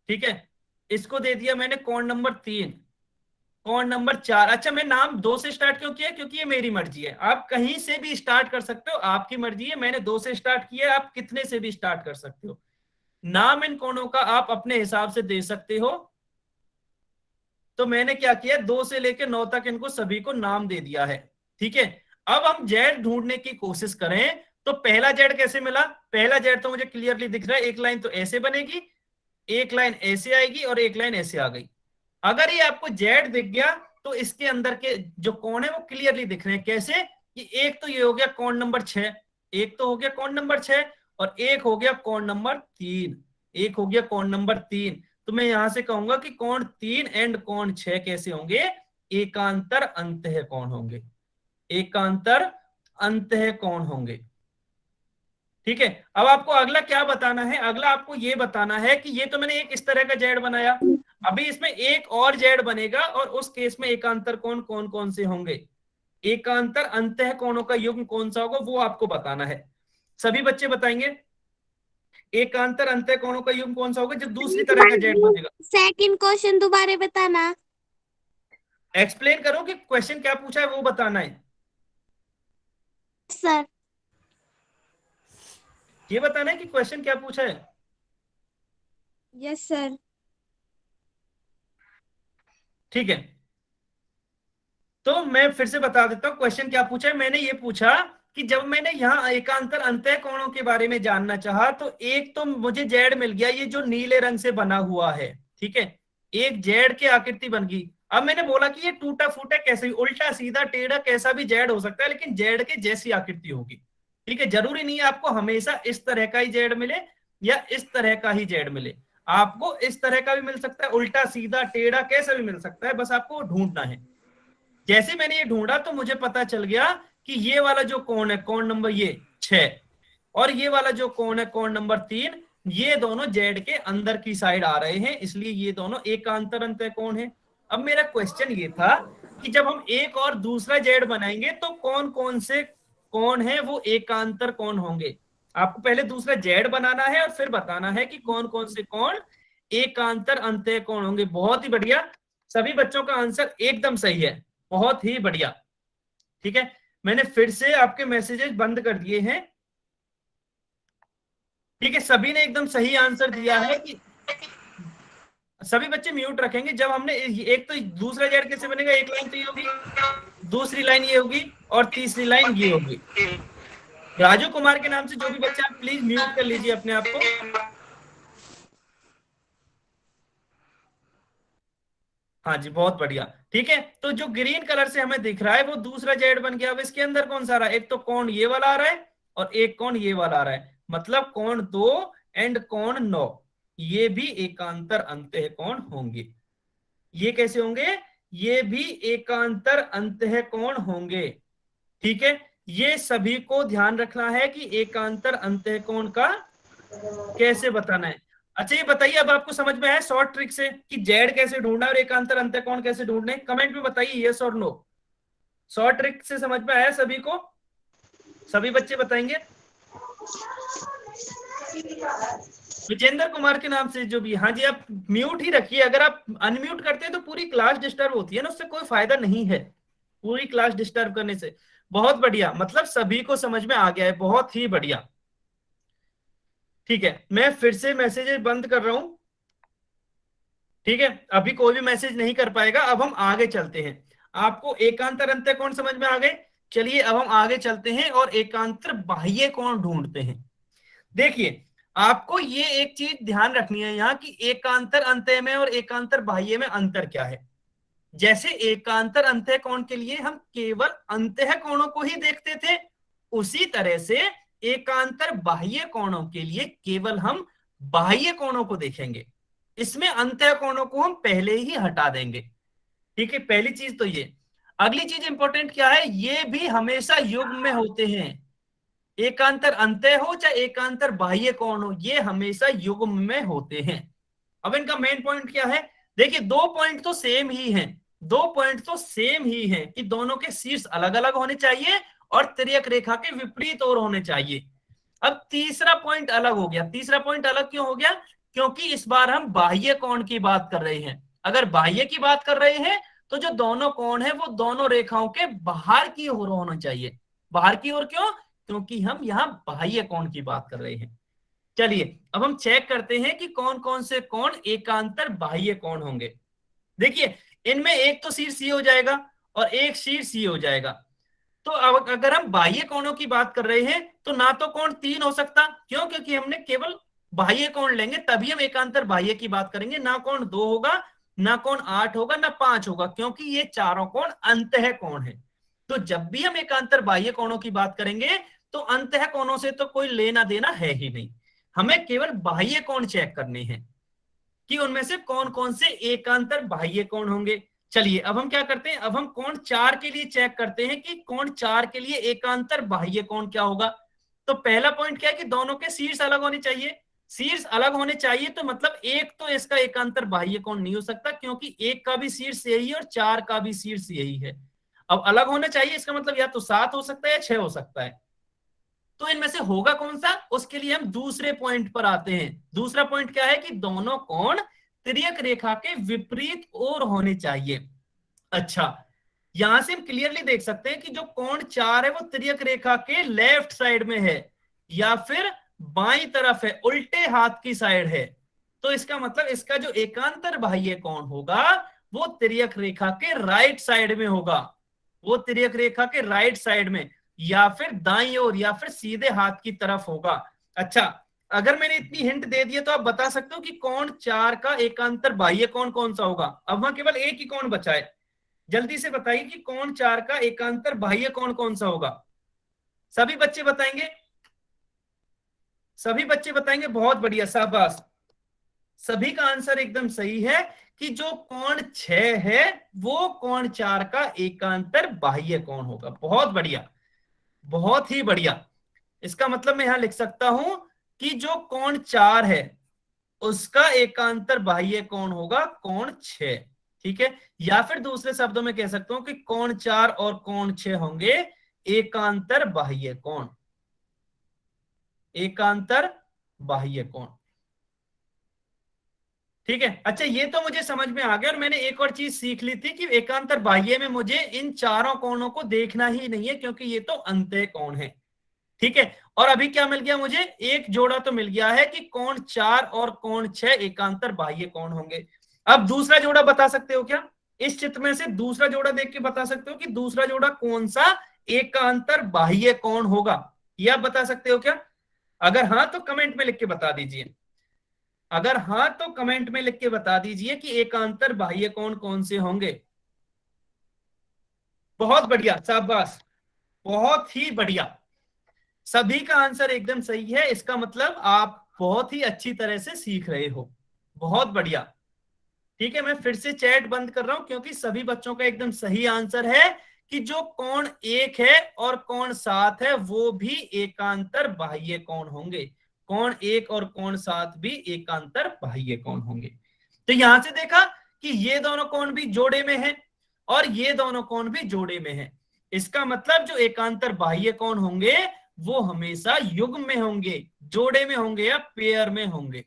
ठीक है, इसको दे दिया मैंने कोण नंबर 3, कोण नंबर 4। अच्छा मैं नाम 2 से स्टार्ट क्यों किया? क्योंकि ये मेरी मर्जी है। आप कहीं से भी स्टार्ट कर सकते हो, आपकी मर्जी है। मैंने 2 से स्टार्ट किया है, आप कितने से भी स्टार्ट कर सकते हो। नाम इन कोणों का आप अपने हिसाब से दे सकते हो। तो मैंने क्या किया, 2 से लेकर 9 तक इनको सभी को नाम दे दिया है। ठीक है, अब हम जेड ढूंढने की कोशिश करें तो पहला जेड कैसे मिला? पहला जेड तो मुझे क्लियरली दिख रहा है, एक लाइन तो ऐसे बनेगी, एक लाइन ऐसे आएगी और एक लाइन ऐसे आ गई। अगर ये आपको जेड दिख गया तो इसके अंदर के जो कोण है वो क्लियरली दिख रहे हैं। कैसे? कि एक तो ये हो गया कोण नंबर 6, एक तो हो गया कोण नंबर 6 और एक हो गया कोण नंबर 3, एक हो गया कोण नंबर 3। तो मैं यहां से कहूंगा कि कोण 3 एंड कोण 6 कैसे होंगे? एकांतर अंतः कोण होंगे, एकांतर अंतः कोण होंगे। ठीक है, अब आपको अगला क्या बताना है? अगला आपको ये बताना है कि ये तो मैंने एक इस तरह का जेड बनाया, अभी इसमें एक और जेड बनेगा और उस केस में एकांतर कोण कौन कौन से होंगे, एकांतर अंतः कोणों का युग्म कौन सा होगा वो आपको बताना है। सभी बच्चे बताएंगे एकांतर अंतः कोणों का युग्म कौन सा होगा जब दूसरी तरह का जेड बनेगा। सेकंड क्वेश्चन दोबारा बताना। एक्सप्लेन करो कि क्वेश्चन क्या पूछा है वो बताना है। सर ये बताना है कि क्वेश्चन क्या पूछा है। Yes sir. ठीक है, तो मैं फिर से बता देता हूं क्वेश्चन क्या पूछा है। मैंने ये पूछा कि जब मैंने यहाँ एकांतर अंतः कोणों के बारे में जानना चाहा तो एक तो मुझे जेड मिल गया, ये जो नीले रंग से बना हुआ है, ठीक है, एक जेड की आकृति बन गई। अब मैंने बोला कि ये टूटा फूटा कैसे भी, उल्टा सीधा टेढ़ा कैसा भी जेड हो सकता है, लेकिन जेड के जैसी आकृति होगी। ठीक है, जरूरी नहीं है आपको हमेशा इस तरह का ही जेड मिले या इस तरह का ही जेड मिले, आपको इस तरह का भी मिल सकता है, उल्टा सीधा टेढ़ा कैसा भी मिल सकता है, बस आपको ढूंढना है। जैसे मैंने ये ढूंढा तो मुझे पता चल गया कि ये वाला जो कोण है, कोण नंबर ये 6, और ये वाला जो कोण है कोण नंबर 3, ये दोनों जेड के अंदर की साइड आ रहे हैं, इसलिए ये दोनों एकांतर अंतः कोण है। अब मेरा क्वेश्चन ये था कि जब हम एक और दूसरा जेड बनाएंगे तो कौन कौन से कोण है वो एकांतर कोण होंगे। आपको पहले दूसरा जेड बनाना है और फिर बताना है कि कौन कौन से कोण एकांतर अंतः कोण होंगे। बहुत ही बढ़िया, सभी बच्चों का आंसर एकदम सही है, बहुत ही बढ़िया। ठीक है, मैंने फिर से आपके मैसेजेस बंद कर दिए हैं। ठीक है, सभी ने एकदम सही आंसर दिया है कि सभी बच्चे म्यूट रखेंगे। जब हमने एक तो दूसरा जेड कैसे बनेगा, एक लाइन तो ये होगी, दूसरी लाइन ये होगी और तीसरी लाइन ये होगी। राजू कुमार के नाम से जो भी बच्चे, आप प्लीज म्यूट कर लीजिए अपने आप को। हाँ जी, बहुत बढ़िया। ठीक है, तो जो ग्रीन कलर से हमें दिख रहा है वो दूसरा जेड बन गया। अब इसके अंदर कौन सा आ रहा है? एक तो कोण ये वाला आ रहा है और एक कोण ये वाला आ रहा है, मतलब कोण 2 एंड कोण 9, ये भी एकांतर अंतः कोण होंगे। ये कैसे होंगे? ये भी एकांतर अंतः कोण होंगे। ठीक है, ये सभी को ध्यान रखना है कि एकांतर अंतः कोण का कैसे बताना है। अच्छा, ये बताइए अब आपको समझ में आया शॉर्ट ट्रिक से कि जेड कैसे ढूंढना और एकांतर अंतः कोण कैसे ढूंढने? कमेंट में बताइए यस और नो। शॉर्ट ट्रिक से समझ में आया सभी को? सभी बच्चे बताएंगे। विजेंद्र कुमार के नाम से जो भी, हाँ जी, आप म्यूट ही रखिए। अगर आप अनम्यूट करते हैं तो पूरी क्लास डिस्टर्ब होती है ना, उससे कोई फायदा नहीं है पूरी क्लास डिस्टर्ब करने से। बहुत बढ़िया, मतलब सभी को समझ में आ गया है, बहुत ही बढ़िया। ठीक है, मैं फिर से मैसेजेस बंद कर रहा हूं। ठीक है, अभी कोई भी मैसेज नहीं कर पाएगा। अब हम आगे चलते हैं। आपको एकांतर अंतः कोण समझ में आ गए? चलिए अब हम आगे चलते हैं और एकांतर बाह्य कोण ढूंढते हैं। देखिए, आपको ये एक चीज ध्यान रखनी है यहाँ कि एकांतर अंतः में और एकांतर बाह्य में अंतर क्या है। जैसे एकांतर अंतः कोण के लिए हम केवल अंतः कोणों को ही देखते थे, उसी तरह से एकांतर बाह्य कोणों के लिए केवल हम बाह्य कोणों को देखेंगे। इसमें अंतः कोणों को हम पहले ही हटा देंगे। ठीक है, पहली चीज तो ये। अगली चीज इंपॉर्टेंट क्या है? ये भी हमेशा युग्म में होते हैं। एकांतर अंतः हो चाहे एकांतर बाह्य कोण हो, ये हमेशा युग्म में होते हैं। अब इनका मेन पॉइंट क्या है? देखिए, दो पॉइंट तो सेम ही हैं, दो पॉइंट तो सेम ही हैं कि दोनों के शीर्ष अलग अलग होने चाहिए और तिर्यक रेखा के विपरीत ओर होने चाहिए। अब तीसरा पॉइंट अलग हो गया। तीसरा पॉइंट अलग क्यों हो गया? क्योंकि इस बार हम बाह्य कोण की बात कर रहे हैं। अगर बाह्य की बात कर रहे हैं तो जो दोनों कोण है वो दोनों रेखाओं के बाहर की ओर होना चाहिए। बाहर की ओर क्यों? क्योंकि हम यहाँ बाह्य कोण की बात कर रहे हैं। चलिए अब हम चेक करते हैं कि कौन कौन से कोण एकांतर बाह्य कोण होंगे। देखिए, इनमें एक तो शीर्ष सी हो जाएगा और एक शीर्ष सी हो जाएगा। तो अब अगर हम बाह्य कोणों की बात कर रहे हैं तो ना तो कोण 3 हो सकता, क्यों? क्योंकि हमने केवल बाह्य कोण लेंगे तभी हम एकांतर बाह्य की बात करेंगे। ना कोण 2 होगा, ना कोण 8 होगा, ना 5 होगा, क्योंकि ये चारों कोण अंतः कोण है। तो जब भी हम एकांतर बाह्य कोणों की बात करेंगे तो अंतः कोणों से तो कोई लेना देना है ही नहीं, हमें केवल बाह्य कोण चेक करने हैं कि उनमें से कौन कौन से एकांतर बाह्य कोण होंगे। चलिए अब हम क्या करते हैं, अब हम कोण 4 के लिए चेक करते हैं कि कोण 4 के लिए एकांतर बाह्य कोण क्या होगा। तो पहला पॉइंट क्या है कि दोनों के शीर्ष अलग होने चाहिए। शीर्ष अलग होने चाहिए तो मतलब एक तो इसका एकांतर बाह्य कोण नहीं हो सकता, क्योंकि एक का भी शीर्ष यही है और 4 का भी शीर्ष यही है। अब अलग होना चाहिए, इसका मतलब या तो 7 हो सकता है या 6 हो सकता है। तो इनमें से होगा कौन सा, उसके लिए हम दूसरे पॉइंट पर आते हैं। दूसरा पॉइंट क्या है कि दोनों कोण तिर्यक रेखा के विपरीत ओर होने चाहिए। अच्छा, यहां से हम क्लियरली देख सकते हैं कि जो कोण 4 है वो तिर्यक रेखा के लेफ्ट साइड में है या फिर बाईं तरफ है, उल्टे हाथ की साइड है। तो इसका मतलब इसका जो एकांतर बाह्य कोण होगा वो तिर्यक रेखा के राइट साइड में होगा, वो तिर्यक रेखा के राइट साइड में या फिर दाईं ओर या फिर सीधे हाथ की तरफ होगा। अच्छा, अगर मैंने इतनी हिंट दे दी है तो आप बता सकते हो कि कोण 4 का एकांतर बाह्य कोण कौन सा होगा। अब वहां केवल एक ही कोण बचा है, जल्दी से बताइए कि कोण 4 का एकांतर बाह्य कोण कौन सा होगा। सभी बच्चे बताएंगे, सभी बच्चे बताएंगे, बहुत बढ़िया, शाबाश। सभी का आंसर एकदम सही है कि जो कोण 6 है वो कोण 4 का एकांतर बाह्य कोण होगा। बहुत बढ़िया, बहुत ही बढ़िया। इसका मतलब मैं यहां लिख सकता हूं कि जो कोण 4 है उसका एकांतर बाह्य कोण होगा कोण 6, ठीक है। या फिर दूसरे शब्दों में कह सकता हूं कि कोण 4 और कोण 6 होंगे एकांतर बाह्य कोण, एकांतर बाह्य कोण, ठीक है। अच्छा, ये तो मुझे समझ में आ गया और मैंने एक और चीज सीख ली थी कि एकांतर बाह्य में मुझे इन चारों कोणों को देखना ही नहीं है क्योंकि ये तो अंतः कोण है, ठीक है। और अभी क्या मिल गया मुझे, एक जोड़ा तो मिल गया है कि कोण 4 और कोण 6 एकांतर बाह्य कोण होंगे। अब दूसरा जोड़ा बता सकते हो क्या, इस चित्र में से दूसरा जोड़ा देख के बता सकते हो कि दूसरा जोड़ा कौन सा एकांतर बाह्य कोण होगा, यह बता सकते हो क्या? अगर हाँ तो कमेंट में लिख के बता दीजिए, अगर हाँ तो कमेंट में लिख के बता दीजिए कि एकांतर बाह्य कोण कौन से होंगे। बहुत बढ़िया, शाबाश, बहुत ही बढ़िया, सभी का आंसर एकदम सही है। इसका मतलब आप बहुत ही अच्छी तरह से सीख रहे हो, बहुत बढ़िया, ठीक है। मैं फिर से चैट बंद कर रहा हूं क्योंकि सभी बच्चों का एकदम सही आंसर है कि जो कोण 1 है और कोण 7 है वो भी एकांतर बाह्य कोण होंगे, कोण 1 और कोण 7 भी एकांतर बाह्य कोण होंगे। तो यहां से देखा कि ये दोनों कोण भी जोड़े में है और ये दोनों कोण भी जोड़े में है। इसका मतलब जो एकांतर बाह्य कोण होंगे वो हमेशा युग्म में होंगे, जोड़े में होंगे या पेयर में होंगे,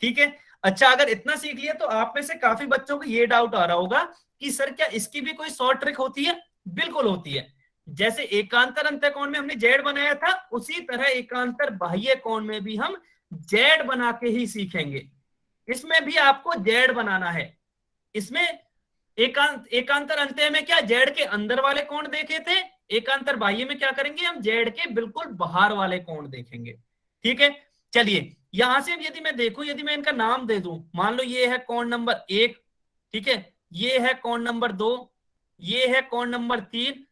ठीक है। अच्छा, अगर इतना सीख लिया तो आप में से काफी बच्चों को ये डाउट आ रहा होगा कि सर क्या इसकी भी कोई शॉर्ट ट्रिक होती है? बिल्कुल होती है। जैसे एकांतर अंतः कोण में हमने जेड बनाया था उसी तरह एकांतर बाह्य कोण में भी हम जेड बना के ही सीखेंगे। इसमें भी आपको जेड बनाना है। इसमें एकांतर अंतः में क्या जेड के अंदर वाले कोण देखे थे, एकांतर बाह्य में क्या करेंगे, हम जेड के बिल्कुल बाहर वाले कोण देखेंगे, ठीक है। चलिए यहां से यदि मैं देखूं, यदि मैं इनका नाम दे दूं, मान लो ये है कोण नंबर 1, ठीक है, ये है कोण नंबर 2, ये है कोण नंबर 3,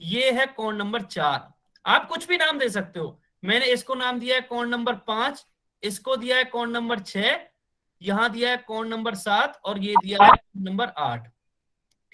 ये है कोण नंबर 4। आप कुछ भी नाम दे सकते हो। मैंने इसको नाम दिया है कोण नंबर 5, इसको दिया है कोण नंबर 6, यहां दिया है कोण नंबर 7 और ये दिया है कोण नंबर 8,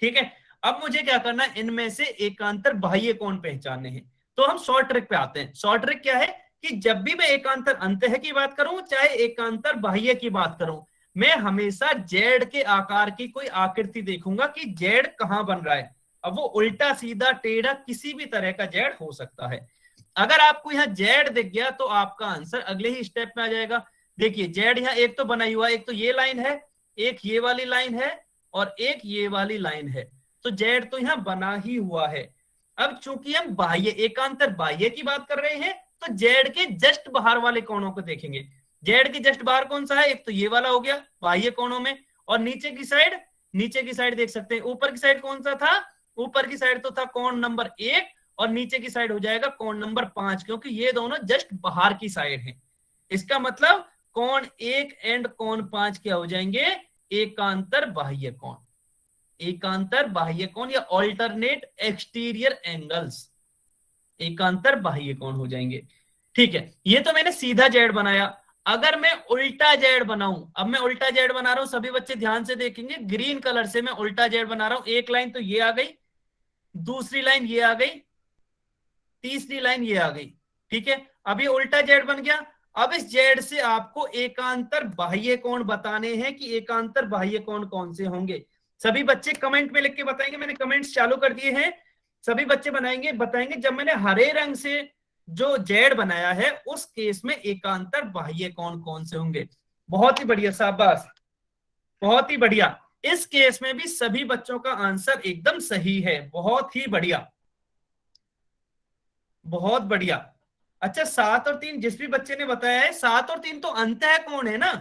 ठीक है। अब मुझे क्या करना है, इनमें से एकांतर बाह्य कोण पहचानने हैं। तो हम शॉर्ट ट्रिक पे आते हैं। शॉर्ट ट्रिक क्या है कि जब भी मैं एकांतर अंतः की बात करूं चाहे एकांतर बाह्य की बात करूं, मैं हमेशा जेड के आकार की कोई आकृति देखूंगा कि जेड कहां बन रहा है। अब वो उल्टा सीधा टेढ़ा किसी भी तरह का जेड हो सकता है। अगर आपको यहाँ जेड दिख गया तो आपका आंसर अगले ही स्टेप में आ जाएगा। देखिए जेड यहाँ एक तो बना हुआ है, एक तो ये लाइन है, एक ये वाली लाइन है और एक ये वाली लाइन है, तो जेड तो यहाँ बना ही हुआ है। अब चूंकि हम बाह्य एकांतर बाह्य की बात कर रहे हैं तो जेड के जस्ट बाहर वाले कोणों को देखेंगे। जेड के जस्ट बाहर कौन सा है, एक तो ये वाला हो गया बाह्य कोणों में, और नीचे की साइड देख सकते हैं, ऊपर की साइड कौन सा था, ऊपर की साइड तो था कोण नंबर 1 और नीचे की साइड हो जाएगा कोण नंबर 5, क्योंकि ये दोनों जस्ट बाहर की साइड है। इसका मतलब कोण 1 एंड कोण 5 क्या हो जाएंगे, एकांतर बाह्य कोण, एकांतर बाह्य कोण या ऑल्टरनेट एक्सटीरियर एंगल्स, एकांतर बाह्य कोण हो जाएंगे। ठीक है, ये तो मैंने सीधा जेड बनाया। अगर मैं उल्टा जेड बनाऊं, अब मैं उल्टा जेड बना रहा हूं, सभी बच्चे ध्यान से देखेंगे, ग्रीन कलर से मैं उल्टा जेड बना रहा हूं। एक लाइन तो ये आ गई, दूसरी लाइन ये आ गई, तीसरी लाइन ये आ गई। ठीक है, अब ये उल्टा जेड बन गया। अब इस जेड से आपको एकांतर बाह्य कोण बताने हैं कि एकांतर बाह्य कोण कौन से होंगे। सभी बच्चे कमेंट में लिख के बताएंगे, मैंने कमेंट्स चालू कर दिए हैं, सभी बच्चे बताएंगे जब मैंने हरे रंग से जो जेड बनाया है उस केस में एकांतर बाह्य कोण कौन से होंगे। बहुत ही बढ़िया, शाबाश, बहुत ही बढ़िया। इस केस में भी सभी बच्चों का आंसर एकदम सही है, बहुत ही बढ़िया, बहुत बढ़िया। अच्छा, 7 और 3 जिस भी बच्चे ने बताया है, 7 और 3 तो अंतः कोण है ना,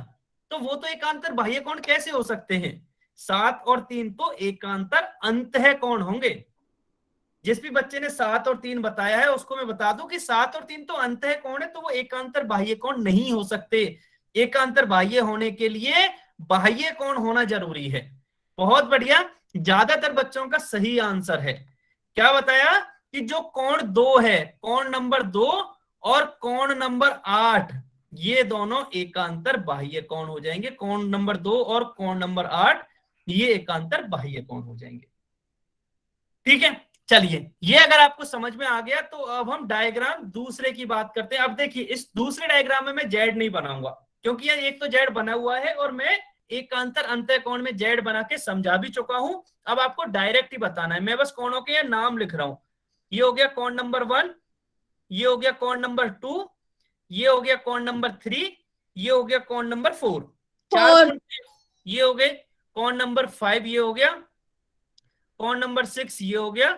तो वो तो एकांतर बाह्य कोण कैसे हो सकते हैं। 7 और 3 तो एकांतर अंतः कोण होंगे। जिस भी बच्चे ने 7 और 3 बताया है उसको मैं बता दूं कि 7 और 3 तो अंतः कोण है, तो वो एकांतर बाह्य कोण नहीं हो सकते। एकांतर बाह्य होने के लिए बाह्य कोण होना जरूरी है। बहुत बढ़िया, ज्यादातर बच्चों का सही आंसर है। क्या बताया कि जो कोण 2 है, कोण नंबर 2 और कोण नंबर 8, ये दोनों एकांतर बाह्य कोण हो जाएंगे। कोण नंबर 2 और कोण नंबर 8 ये एकांतर बाह्य कोण हो जाएंगे। ठीक है, चलिए, ये अगर आपको समझ में आ गया तो अब हम डायग्राम दूसरे की बात करते हैं। अब देखिए, इस दूसरे डायग्राम में मैं जेड नहीं बनाऊंगा, क्योंकि यार एक तो जेड बना हुआ है और मैं एकांतर अंतः कोण में जेड बना के समझा भी चुका हूं। अब आपको डायरेक्ट ही बताना है, मैं बस कोणों के नाम लिख रहा हूं। ये हो गया कोण नंबर 1, ये हो गया कोण नंबर 2, ये हो गया कोण नंबर 3, ये हो गया कोण नंबर 4, 4 कोण ये हो गए। कोण नंबर 5 ये हो गया, कोण नंबर 6 ये हो गया,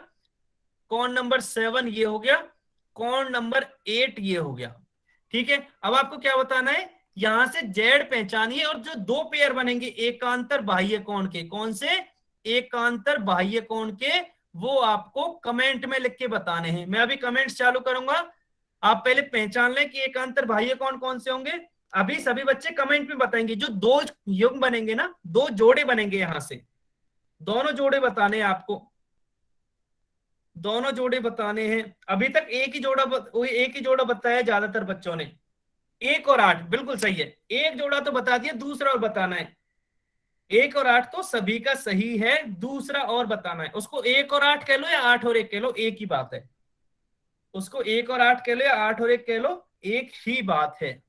कोण नंबर 7 ये हो गया, कोण नंबर 8 ये हो गया। ठीक है, अब आपको क्या बताना है, यहां से जेड पहचानिए और जो 2 पेयर बनेंगे एकांतर बाह्य कोण के, कौन से, एकांतर बाह्य कोण के, वो आपको कमेंट में लिख के बताने हैं। मैं अभी कमेंट्स चालू करूंगा, आप पहले पहचान लें कि एकांतर बाह्य कोण कौन से होंगे। अभी सभी बच्चे कमेंट में बताएंगे, जो 2 युग्म बनेंगे ना, 2 जोड़े बनेंगे, यहां से दोनों जोड़े बताने हैं आपको, दोनों जोड़े बताने हैं। अभी तक एक ही जोड़ा बताया ज्यादातर बच्चों ने, 1 और 8 बिल्कुल सही है। एक जोड़ा तो बता दिया, दूसरा और बताना है। 1 और 8 तो सभी का सही है, दूसरा और बताना है। उसको 1 और 8 कह लो या 8 और 1 कह लो, एक ही बात है। उसको 1 और 8 कह लो या 8 और 1 कह लो, एक ही बात है।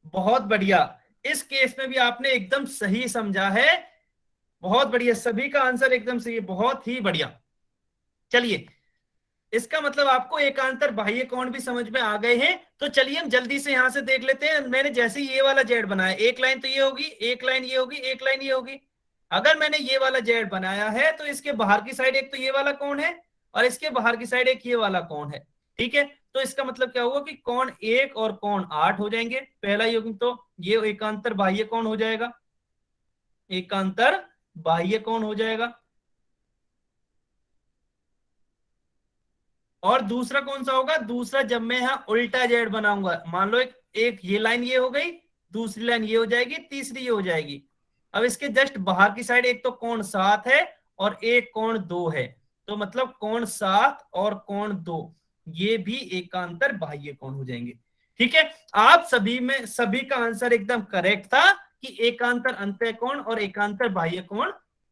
बहुत बढ़िया, इस केस में भी आपने एकदम सही समझा है, बहुत बढ़िया, सभी का आंसर एकदम सही है, बहुत ही बढ़िया। चलिए, इसका मतलब आपको एकांतर बाह्य कोण भी समझ में आ गए हैं। तो चलिए हम जल्दी से यहां से देख लेते हैं। मैंने जैसे ये वाला जेड बनाया, एक लाइन तो ये होगी, एक लाइन ये होगी, एक लाइन ये होगी। अगर मैंने ये वाला जेड बनाया है तो इसके बाहर की साइड एक तो ये वाला कोण है और इसके बाहर की साइड एक ये वाला कोण है। ठीक है, तो इसका मतलब क्या हुआ कि कोण 1 और कोण 8 हो जाएंगे, पहला युग्म। तो ये एकांतर बाह्य कोण हो जाएगा, एकांतर बाह्य कोण हो जाएगा। और दूसरा कौन सा होगा, दूसरा जब मैं यहां उल्टा जेड बनाऊंगा, मान लो एक ये लाइन ये हो गई, दूसरी लाइन ये हो जाएगी, तीसरी ये हो जाएगी। अब इसके जस्ट बाहर की साइड एक तो कोण 7 है और एक कोण 2 है, तो मतलब कोण 7 और कोण 2 ये भी एकांतर बाह्य कोण हो जाएंगे। ठीक है, आप सभी का आंसर एकदम करेक्ट था कि एकांतर अंतः कोण और एकांतर बाह्य कोण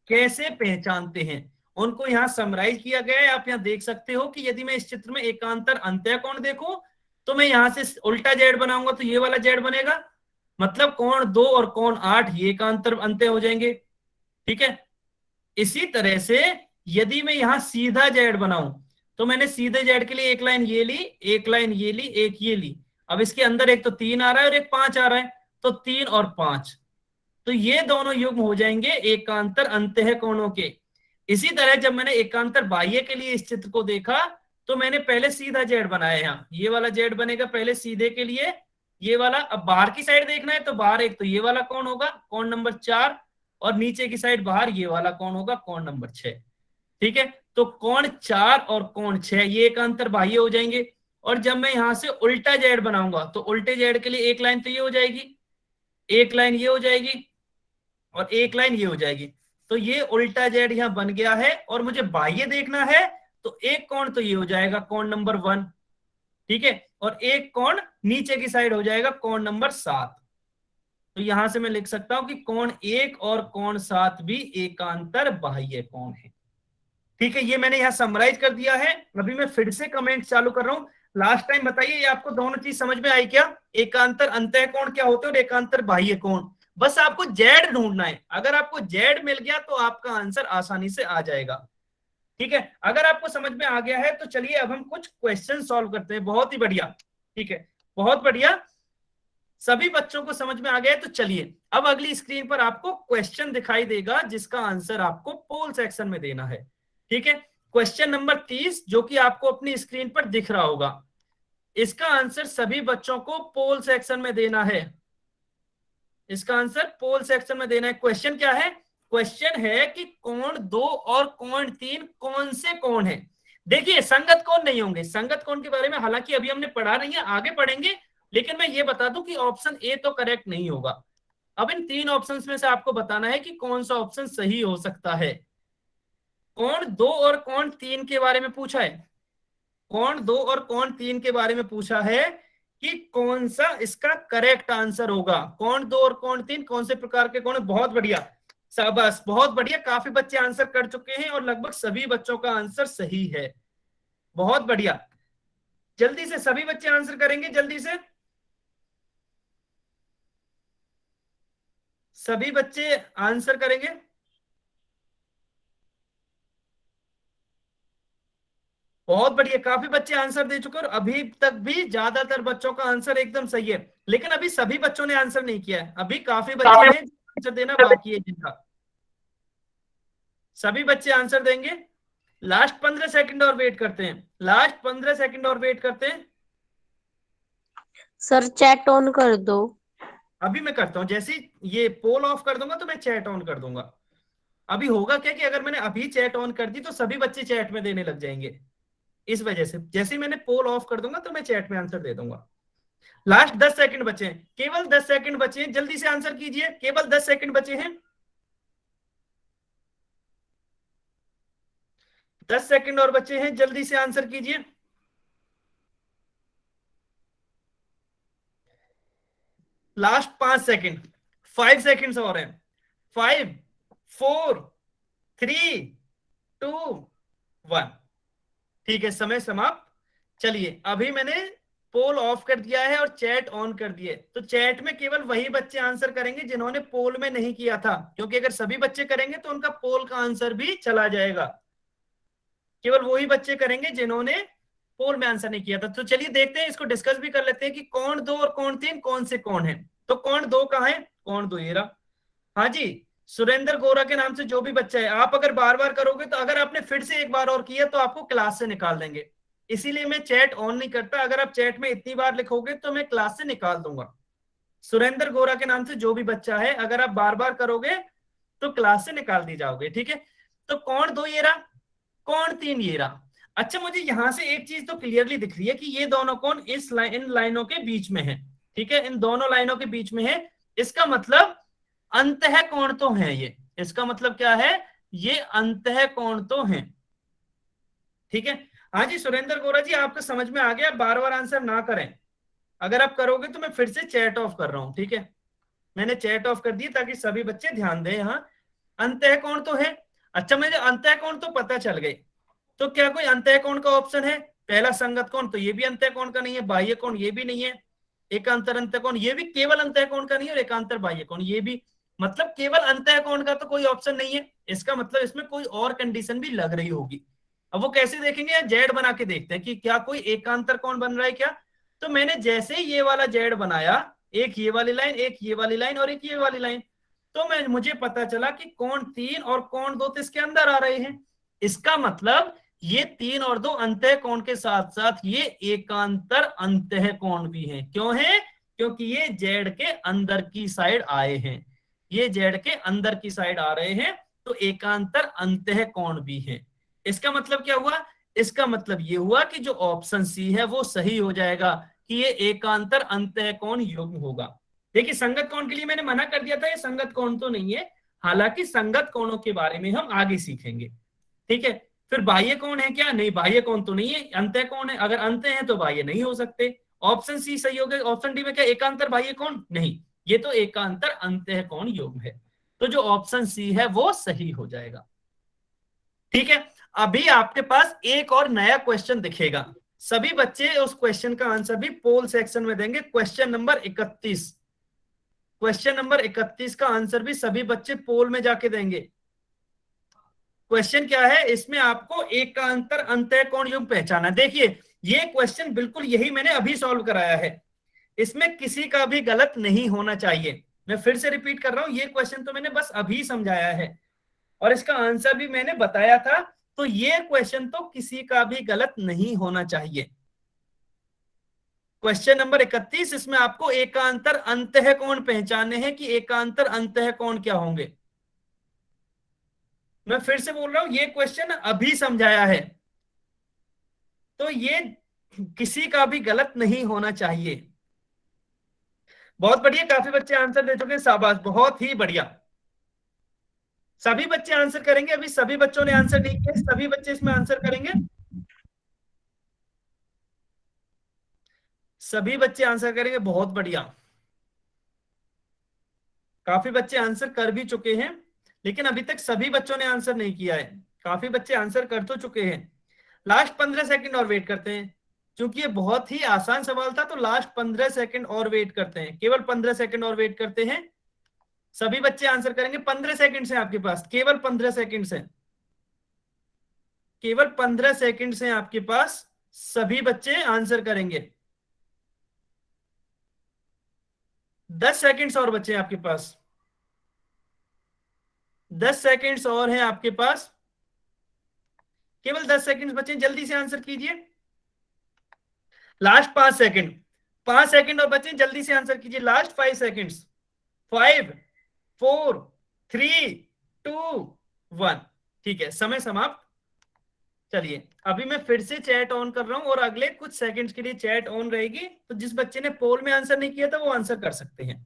कैसे पहचानते हैं, उनको यहां समराइज किया गया है। आप यहां देख सकते हो कि यदि मैं इस चित्र में एकांतर अंतः कोण देखूं तो मैं यहां से उल्टा जेड बनाऊंगा तो ये वाला जेड बनेगा, मतलब कोण 2 और कोण 8 ये एकांतर अंतः हो जाएंगे। ठीक है, इसी तरह से यदि मैं यहां सीधा जेड बनाऊं तो मैंने सीधे जेड के लिए एक लाइन ये ली, एक लाइन ये ली, एक ये ली। अब इसके अंदर एक तो 3 आ रहा है और एक 5 आ रहा है, तो 3 और 5, तो ये दोनों युग्म हो जाएंगे एकांतर अंतः कोणों के। इसी तरह जब मैंने एकांतर बाह्य के लिए इस चित्र को देखा तो मैंने पहले सीधा जेड बनाया, यहाँ ये वाला जेड बनेगा पहले सीधे के लिए, ये वाला। अब बाहर की साइड देखना है तो बाहर एक तो ये वाला कोण होगा, कोण नंबर 4, और नीचे की साइड बाहर ये वाला कोण होगा, कोण नंबर 6। ठीक है, तो कोण 4 और कोण 6 ये एकांतर बाह्य हो जाएंगे। और जब मैं यहां से उल्टा जेड बनाऊंगा तो उल्टे जेड के लिए एक लाइन तो ये हो जाएगी, एक लाइन ये हो जाएगी और एक लाइन ये हो जाएगी। तो ये उल्टा जेड यहां बन गया है और मुझे बाह्य देखना है तो एक कोण तो ये हो जाएगा कोण नंबर 1, ठीक है, और एक कोण नीचे की साइड हो जाएगा कोण नंबर 7। तो यहां से मैं लिख सकता हूं कि कोण 1 और कोण 7 भी एकांतर बाह्य कोण है। ठीक है, ये मैंने यहां समराइज कर दिया है। अभी मैं फिर से कमेंट चालू कर रहा हूं। लास्ट टाइम बताइए ये आपको दोनों चीज समझ में आई क्या? एकांतर अंतः कोण क्या होते हैं और एकांतर बाह्य कोण। बस आपको जेड ढूंढना है। अगर आपको जेड मिल गया तो आपका आंसर आसानी से आ जाएगा। ठीक है, अगर आपको समझ में आ गया है तो चलिए अब हम कुछ क्वेश्चन सॉल्व करते हैं। बहुत ही बढ़िया, ठीक है, बहुत बढ़िया, सभी बच्चों को समझ में आ गया है। तो चलिए अब अगली स्क्रीन पर आपको क्वेश्चन दिखाई देगा जिसका आंसर आपको पोल सेक्शन में देना है। ठीक है, क्वेश्चन नंबर 30 जो कि आपको अपनी स्क्रीन पर दिख रहा होगा, इसका आंसर सभी बच्चों को पोल सेक्शन में देना है। इसका आंसर पोल सेक्शन में देना है। क्वेश्चन क्या है? क्वेश्चन है कि कोण 2 और कोण 3 कौन से कोण है? देखिए संगत कोण नहीं होंगे। संगत कोण के बारे में हालांकि अभी हमने पढ़ा नहीं है, आगे पढ़ेंगे, लेकिन मैं ये बता दूं कि ऑप्शन ए तो करेक्ट नहीं होगा। अब इन 3 ऑप्शंस में से आपको बताना है कि कौन सा ऑप्शन सही हो सकता है। कोण 2 और कोण 3 के बारे में पूछा है, कोण 2 और कोण 3 के बारे में पूछा है कि कौन सा इसका करेक्ट आंसर होगा। कोण 2 और कोण 3 कौन से प्रकार के कोण? बहुत बढ़िया, शाबाश, बहुत बढ़िया। काफी बच्चे आंसर कर चुके हैं और लगभग सभी बच्चों का आंसर सही है। बहुत बढ़िया, जल्दी से सभी बच्चे आंसर करेंगे, जल्दी से सभी बच्चे आंसर करेंगे। बहुत बढ़िया, काफी बच्चे आंसर दे चुके हैं और अभी तक भी ज्यादातर बच्चों का आंसर एकदम सही है। लेकिन अभी सभी बच्चों ने आंसर नहीं किया है, अभी काफी बच्चे हैं आंसर देना बाकी है जिनका। सभी बच्चे आंसर देंगे। लास्ट 15 सेकंड और वेट करते हैं, लास्ट 15 सेकंड और वेट करते हैं। सर चैट ऑन कर दो। अभी मैं करता हूं, जैसे ये पोल ऑफ कर दूंगा तो मैं चैट ऑन कर दूंगा। अभी होगा क्या कि अगर मैंने अभी चैट ऑन कर दी तो सभी बच्चे चैट में देने लग जाएंगे। इस वजह से जैसे ही मैंने पोल ऑफ कर दूंगा तो मैं चैट में आंसर दे दूंगा। लास्ट 10 सेकंड बचे हैं, केवल 10 सेकंड बचे हैं, जल्दी से आंसर कीजिए, केवल 10 सेकंड बचे हैं। 10 सेकंड और बचे हैं, जल्दी से आंसर कीजिए। लास्ट 5 सेकंड, 5 सेकंड्स और हैं। 5 4 3 2 1। ठीक है, समय समाप्त। चलिए अभी मैंने पोल ऑफ कर दिया है और चैट ऑन कर दिए, तो चैट में केवल वही बच्चे आंसर करेंगे जिन्होंने पोल में नहीं किया था, क्योंकि अगर सभी बच्चे करेंगे तो उनका पोल का आंसर भी चला जाएगा। केवल वही बच्चे करेंगे जिन्होंने पोल में आंसर नहीं किया था। तो चलिए देखते हैं, इसको डिस्कस भी कर लेते हैं कि कोण 2 और कोण 3 कौन से कोण है। तो कोण 2 कहाँ है? कोण 2 ये रहा। हाँ जी, सुरेंद्र गोरा के नाम से जो भी बच्चा है, आप अगर बार बार करोगे तो अगर आपने फिर से एक बार और किया तो आपको क्लास से निकाल देंगे, इसीलिए मैं चैट ऑन नहीं करता। अगर आप चैट में इतनी बार लिखोगे तो मैं क्लास से निकाल दूंगा। सुरेंद्र गोरा के नाम से जो भी बच्चा है, अगर आप बार बार करोगे तो क्लास से निकाल दी जाओगे। ठीक है, तो कोण 2 ये रहा, कोण 3 ये रहा। अच्छा, मुझे यहां से एक चीज तो क्लियरली दिख रही है कि ये दोनों कोण इन लाइनों के बीच में है। ठीक है, इन दोनों लाइनों के बीच में है, इसका मतलब अंतः कोण तो है ये। इसका मतलब क्या है? ये अंतः कोण तो है। ठीक है, हाँ जी सुरेंद्र गोरा जी, आपको समझ में आ गया। बार बार आंसर ना करें, अगर आप करोगे तो मैं फिर से चैट ऑफ कर रहा हूं। ठीक है, मैंने चैट ऑफ कर दी ताकि सभी बच्चे ध्यान दें। यहाँ अंतः कोण तो है। अच्छा, मुझे अंतः कोण तो पता चल गए, तो क्या कोई अंतः कोण का ऑप्शन है? पहला संगत कोण, तो ये भी अंतः कोण का नहीं है। बाह्य कोण ये भी नहीं है। एकांतर अंतः कोण ये भी केवल अंतः कोण का नहीं है। और एकांतर बाह्य कोण ये भी, मतलब केवल अंतः कोण का तो कोई ऑप्शन नहीं है। इसका मतलब इसमें कोई और कंडीशन भी लग रही होगी। अब वो कैसे देखेंगे? या जेड बना के देखते हैं कि क्या कोई एकांतर कोण बन रहा है क्या। तो मैंने जैसे ही ये वाला जेड बनाया, एक ये वाली लाइन, एक ये वाली लाइन और एक ये वाली लाइन, तो मुझे पता चला कि कोण 3 और कोण 2 तो इसके अंदर आ रहे हैं। इसका मतलब ये 3 और 2 अंतः कोण के साथ साथ ये एकांतर अंतः कोण भी है। क्यों है? क्योंकि ये जेड के अंदर की साइड आए हैं, ये जेड के अंदर की साइड आ रहे हैं, तो एकांतर अंतः कोण भी है। इसका मतलब क्या हुआ? इसका मतलब ये हुआ कि जो ऑप्शन सी है वो सही हो जाएगा कि ये एकांतर अंतःकोण युग्म होगा। देखिए संगत कोण के लिए मैंने मना कर दिया था, ये संगत कोण तो नहीं है, हालांकि संगत कोणों के बारे में हम आगे सीखेंगे। ठीक है, फिर बाह्य कोण है क्या? नहीं, बाह्य कोण तो नहीं है, अंतःकोण है। अगर अंत है तो बाह्य नहीं हो सकते। ऑप्शन सी सही हो गया। ऑप्शन डी में क्या एकांतर बाह्य कोण? नहीं, ये तो एकांतर अंतःकोण युग्म है। तो जो ऑप्शन सी है वो सही हो जाएगा। ठीक है, अभी आपके पास एक और नया क्वेश्चन दिखेगा। सभी बच्चे उस क्वेश्चन का आंसर भी पोल सेक्शन में देंगे। क्वेश्चन नंबर 31, क्वेश्चन नंबर 31 का आंसर भी सभी बच्चे पोल में जाके देंगे। क्वेश्चन क्या है? इसमें आपको एकांतर अंतःकोण युग्म पहचाना। देखिए ये क्वेश्चन बिल्कुल यही मैंने अभी सॉल्व कराया है, इसमें किसी का भी गलत नहीं होना चाहिए। मैं फिर से रिपीट कर रहा हूं, ये क्वेश्चन तो मैंने बस अभी समझाया है और इसका आंसर भी मैंने बताया था, तो ये क्वेश्चन तो किसी का भी गलत नहीं होना चाहिए। क्वेश्चन नंबर 31, इसमें आपको एकांतर अंतःकोण पहचानने हैं कि एकांतर अंतःकोण क्या होंगे। मैं फिर से बोल रहा हूं, ये क्वेश्चन अभी समझाया है, तो ये किसी का भी गलत नहीं होना चाहिए। बहुत बढ़िया, काफी बच्चे आंसर दे चुके हैं, शाबाश, बहुत ही बढ़िया। सभी बच्चे आंसर करेंगे? अभी सभी बच्चों ने आंसर नहीं किया, सभी बच्चे इसमें आंसर करेंगे? सभी बच्चे आंसर करेंगे, बहुत बढ़िया। काफी बच्चे आंसर कर भी चुके हैं, लेकिन अभी तक सभी बच्चों ने आंसर नहीं किया है। काफी बच्चे आंसर कर तो चुके हैं। लास्ट 15 सेकंड और वेट करते हैं, क्योंकि ये बहुत ही आसान सवाल था, तो लास्ट 15 सेकंड और वेट करते हैं, केवल 15 सेकंड और वेट करते हैं। सभी बच्चे आंसर करेंगे। 15 सेकंड से आपके पास, केवल 15 सेकंड से, केवल 15 सेकंड से आपके पास, सभी बच्चे आंसर करेंगे। 10 सेकंड्स और बचे हैं आपके पास, 10 सेकंड्स और हैं आपके पास, केवल 10 सेकंड्स बचे, जल्दी से आंसर कीजिए। लास्ट 5 सेकंड, 5 सेकंड और बचे, जल्दी से आंसर कीजिए। Last 5 seconds, 5 4 3 2 1। ठीक है, समय समाप्त। चलिए अभी मैं फिर से चैट ऑन कर रहा हूं और अगले कुछ सेकंड्स के लिए चैट ऑन रहेगी, तो जिस बच्चे ने पोल में आंसर नहीं किया था वो आंसर कर सकते हैं।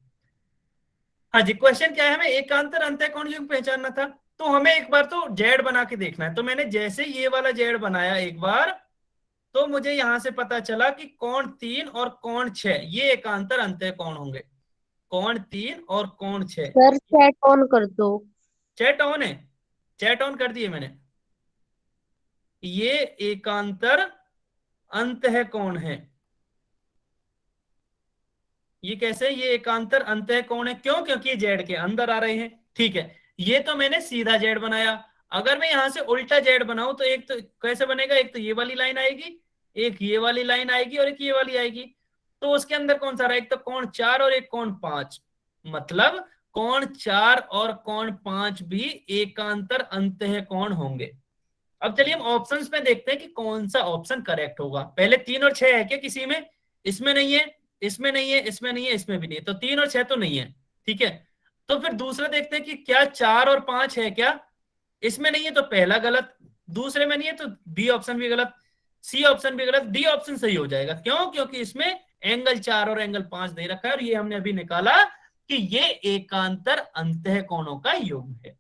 हाँ जी, क्वेश्चन क्या है? हमें एकांतर अंतःकोण युग्म पहचानना था, तो हमें एक बार तो जेड बना के देखना है। तो मैंने जैसे ये वाला जेड बनाया एक बार, तो मुझे यहां से पता चला कि कोण 3 और कोण 6 ये एकांतर अंतःकोण होंगे। कोण 3 और कोण 6। सर चैट ऑन कर दो। चैट ऑन है, चैट ऑन कर दिए मैंने। ये एकांतर अंतःकोण है। ये कैसे? ये एकांतर अंतःकोण है, क्यों? क्योंकि ये जेड के अंदर आ रहे हैं। ठीक है, ये तो मैंने सीधा जेड बनाया। अगर मैं यहां से उल्टा जेड बनाऊं तो एक तो कैसे बनेगा? एक तो ये वाली लाइन आएगी, एक ये वाली लाइन आएगी और एक ये वाली आएगी। तो उसके अंदर कौन सा रहा? एक तो कोण 4 और एक कोण 5, मतलब कोण 4 और कोण 5 भी एकांतर अंतःकोण होंगे। अब चलिए हम ऑप्शंस में देखते हैं कि कौन सा ऑप्शन करेक्ट होगा। पहले 3 और 6 है क्या किसी में? इसमें नहीं है, इसमें नहीं है, इसमें नहीं है, इसमें भी नहीं है, तो 3 और 6 तो नहीं है। ठीक है, तो फिर दूसरा देखते हैं कि क्या 4 और 5 है क्या? इसमें नहीं है, तो पहला गलत। दूसरे में नहीं है तो बी ऑप्शन भी गलत, सी ऑप्शन भी गलत, डी ऑप्शन सही हो जाएगा। क्यों? क्योंकि इसमें एंगल 4 और एंगल 5 दे रखा है और ये हमने अभी निकाला कि ये एकांतर अंतःकोणों का योग है।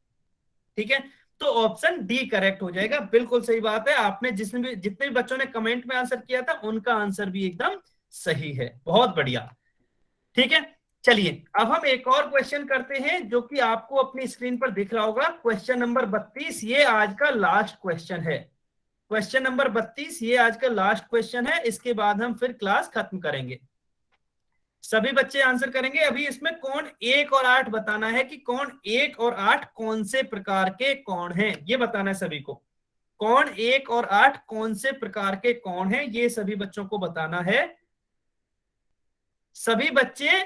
ठीक है, तो ऑप्शन डी करेक्ट हो जाएगा। बिल्कुल सही बात है, आपने जितने भी बच्चों ने कमेंट में आंसर किया था उनका आंसर भी एकदम सही है। बहुत बढ़िया। ठीक है, चलिए अब हम एक और क्वेश्चन करते हैं जो कि आपको अपनी स्क्रीन पर दिख रहा होगा। क्वेश्चन नंबर 32, ये आज का लास्ट क्वेश्चन है। क्वेश्चन नंबर 32 ये आज का लास्ट क्वेश्चन है, इसके बाद हम फिर क्लास खत्म करेंगे। सभी बच्चे आंसर करेंगे। अभी इसमें कोण 1 और 8 बताना है कि कोण 1 और 8 कौन से प्रकार के कोण हैं, ये बताना है सभी को। कोण 1 और 8 कौन से प्रकार के कोण हैं, ये सभी बच्चों को बताना है। सभी बच्चे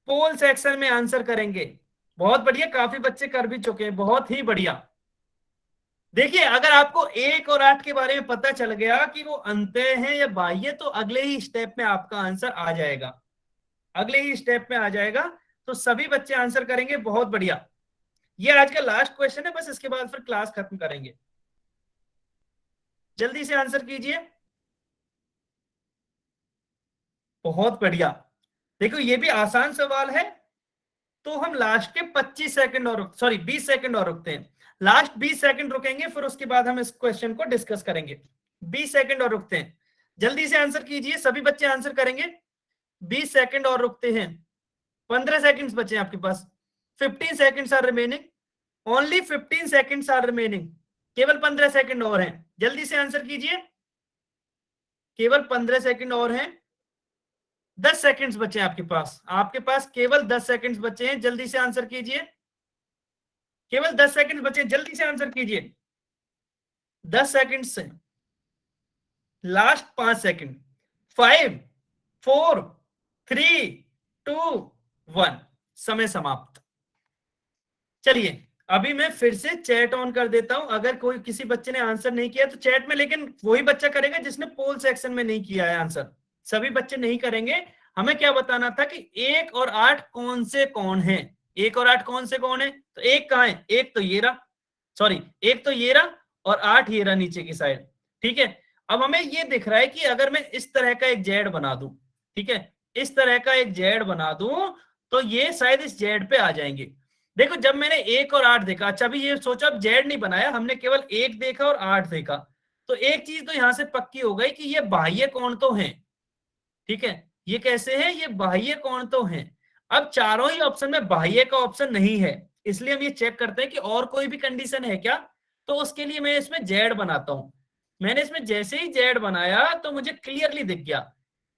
पोल सेक्शन में आंसर करेंगे। बहुत बढ़िया, काफी बच्चे कर भी चुके हैं, बहुत ही बढ़िया। देखिए अगर आपको 1 और 8 के बारे में पता चल गया कि वो अंतः है या बाह्य, तो अगले ही स्टेप में आपका आंसर आ जाएगा, अगले ही स्टेप में आ जाएगा। तो सभी बच्चे आंसर करेंगे। बहुत बढ़िया, ये आज का लास्ट क्वेश्चन है, बस इसके बाद फिर क्लास खत्म करेंगे। जल्दी से आंसर कीजिए। बहुत बढ़िया। देखो ये भी आसान सवाल है, तो हम लास्ट के 25 सेकंड और 20 सेकंड और रुकते हैं। लास्ट 20 सेकंड रुकेंगे, फिर उसके बाद हम इस क्वेश्चन को डिस्कस करेंगे। 20 सेकंड और रुकते हैं, जल्दी से आंसर कीजिए। सभी बच्चे आंसर करेंगे। 20 सेकंड और रुकते हैं। 15 सेकंड्स बचे हैं आपके पास। 15 seconds are remaining, only 15 seconds are remaining. केवल 15 सेकंड और हैं, जल्दी से आंसर कीजिए। केवल 15 सेकंड और हैं। 10 सेकंड्स बचे हैं आपके पास केवल 10 सेकंड्स बचे हैं, जल्दी से आंसर कीजिए। केवल 10 सेकंड्स बचे हैं, जल्दी से आंसर कीजिए। 10 सेकंड्स से लास्ट 5 सेकंड। 5 4 3 2 1, समय समाप्त। चलिए अभी मैं फिर से चैट ऑन कर देता हूं। अगर कोई किसी बच्चे ने आंसर नहीं किया तो चैट में, लेकिन वही बच्चा करेगा जिसने पोल सेक्शन में नहीं किया है आंसर। सभी बच्चे नहीं करेंगे। हमें क्या बताना था कि 1 और 8 कौन से कौन है। 1 और 8 कौन से कौन है, तो 1 कहां है, एक तो ये रहा और 8 ये रहा नीचे की साइड। ठीक है, अब हमें ये दिख रहा है कि अगर मैं इस तरह का एक जेड बना दूं, ठीक है, इस तरह का एक जेड बना दूं तो ये शायद इस जेड पे आ जाएंगे। देखो जब मैंने 1 और 8 देखा, अच्छा अभी ये सोचा अब जेड नहीं बनाया हमने, केवल 1 देखा और 8 देखा, तो एक चीज तो यहां से पक्की हो गई कि ये बाह्य कोण तो हैं। ठीक है, ये कैसे हैं, ये बाह्य कोण तो हैं। अब चारों ही ऑप्शन में बाह्य का ऑप्शन नहीं है, इसलिए हम ये चेक करते हैं कि और कोई भी कंडीशन है क्या। तो उसके लिए मैं इसमें जेड बनाता हूं। मैंने इसमें जैसे ही जेड बनाया तो मुझे क्लियरली दिख गया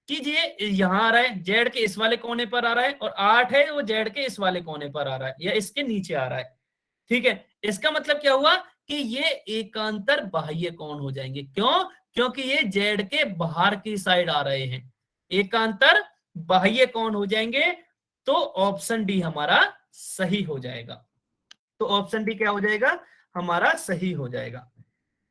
कि ये यहां आ रहा है, जेड के इस वाले कोने पर आ रहा है, और 8 है वो जेड के इस वाले कोने पर आ रहा है या इसके नीचे आ रहा है। ठीक है, इसका मतलब क्या हुआ कि ये एकांतर बाह्य कोण हो जाएंगे। क्यों, क्योंकि ये जेड के बाहर की साइड आ रहे हैं, एकांतर बाह्य कोण हो जाएंगे। तो ऑप्शन डी हमारा सही हो जाएगा। तो ऑप्शन डी क्या हो जाएगा, हमारा सही हो जाएगा।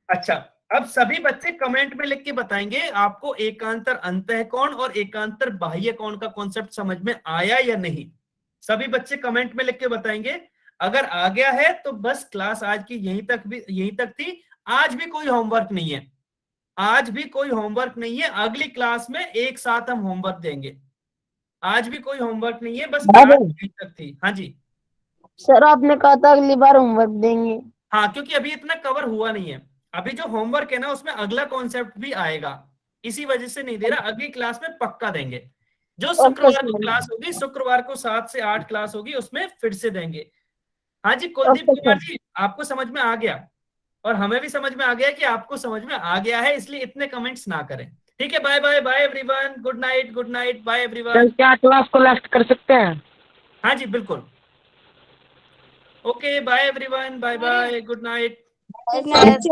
अच्छा, अब सभी बच्चे कमेंट में लिख के बताएंगे आपको एकांतर अंतः कोण और एकांतर बाह्य कोण का कॉन्सेप्ट समझ में आया या नहीं। सभी बच्चे कमेंट में लिख के बताएंगे। अगर आ गया है तो बस क्लास आज की यहीं तक थी। आज भी कोई होमवर्क नहीं है, आज भी कोई होमवर्क नहीं है। अगली क्लास में एक साथ हम होमवर्क देंगे। आज भी कोई होमवर्क नहीं है, बस क्लास यहीं तक थी। हाँ जी सर आपने कहा था अगली बार होमवर्क देंगे। हाँ, क्योंकि अभी इतना कवर हुआ नहीं है। अभी जो होमवर्क है ना उसमें अगला कॉन्सेप्ट भी आएगा, इसी वजह से नहीं दे रहा। अगली क्लास में पक्का देंगे। जो शुक्रवार को क्लास होगी, शुक्रवार को 7 से 8 क्लास होगी, उसमें फिर से देंगे। हाँ जी कुलदीप कुमार जी, आपको समझ में आ गया और हमें भी समझ में आ गया कि आपको समझ में आ गया है, इसलिए इतने कमेंट्स ना करें। ठीक है, bye bye bye everyone, good night bye everyone. क्या क्लास को लास्ट कर सकते हैं? हाँ जी बिल्कुल। Okay bye everyone, bye bye, good night. Good night.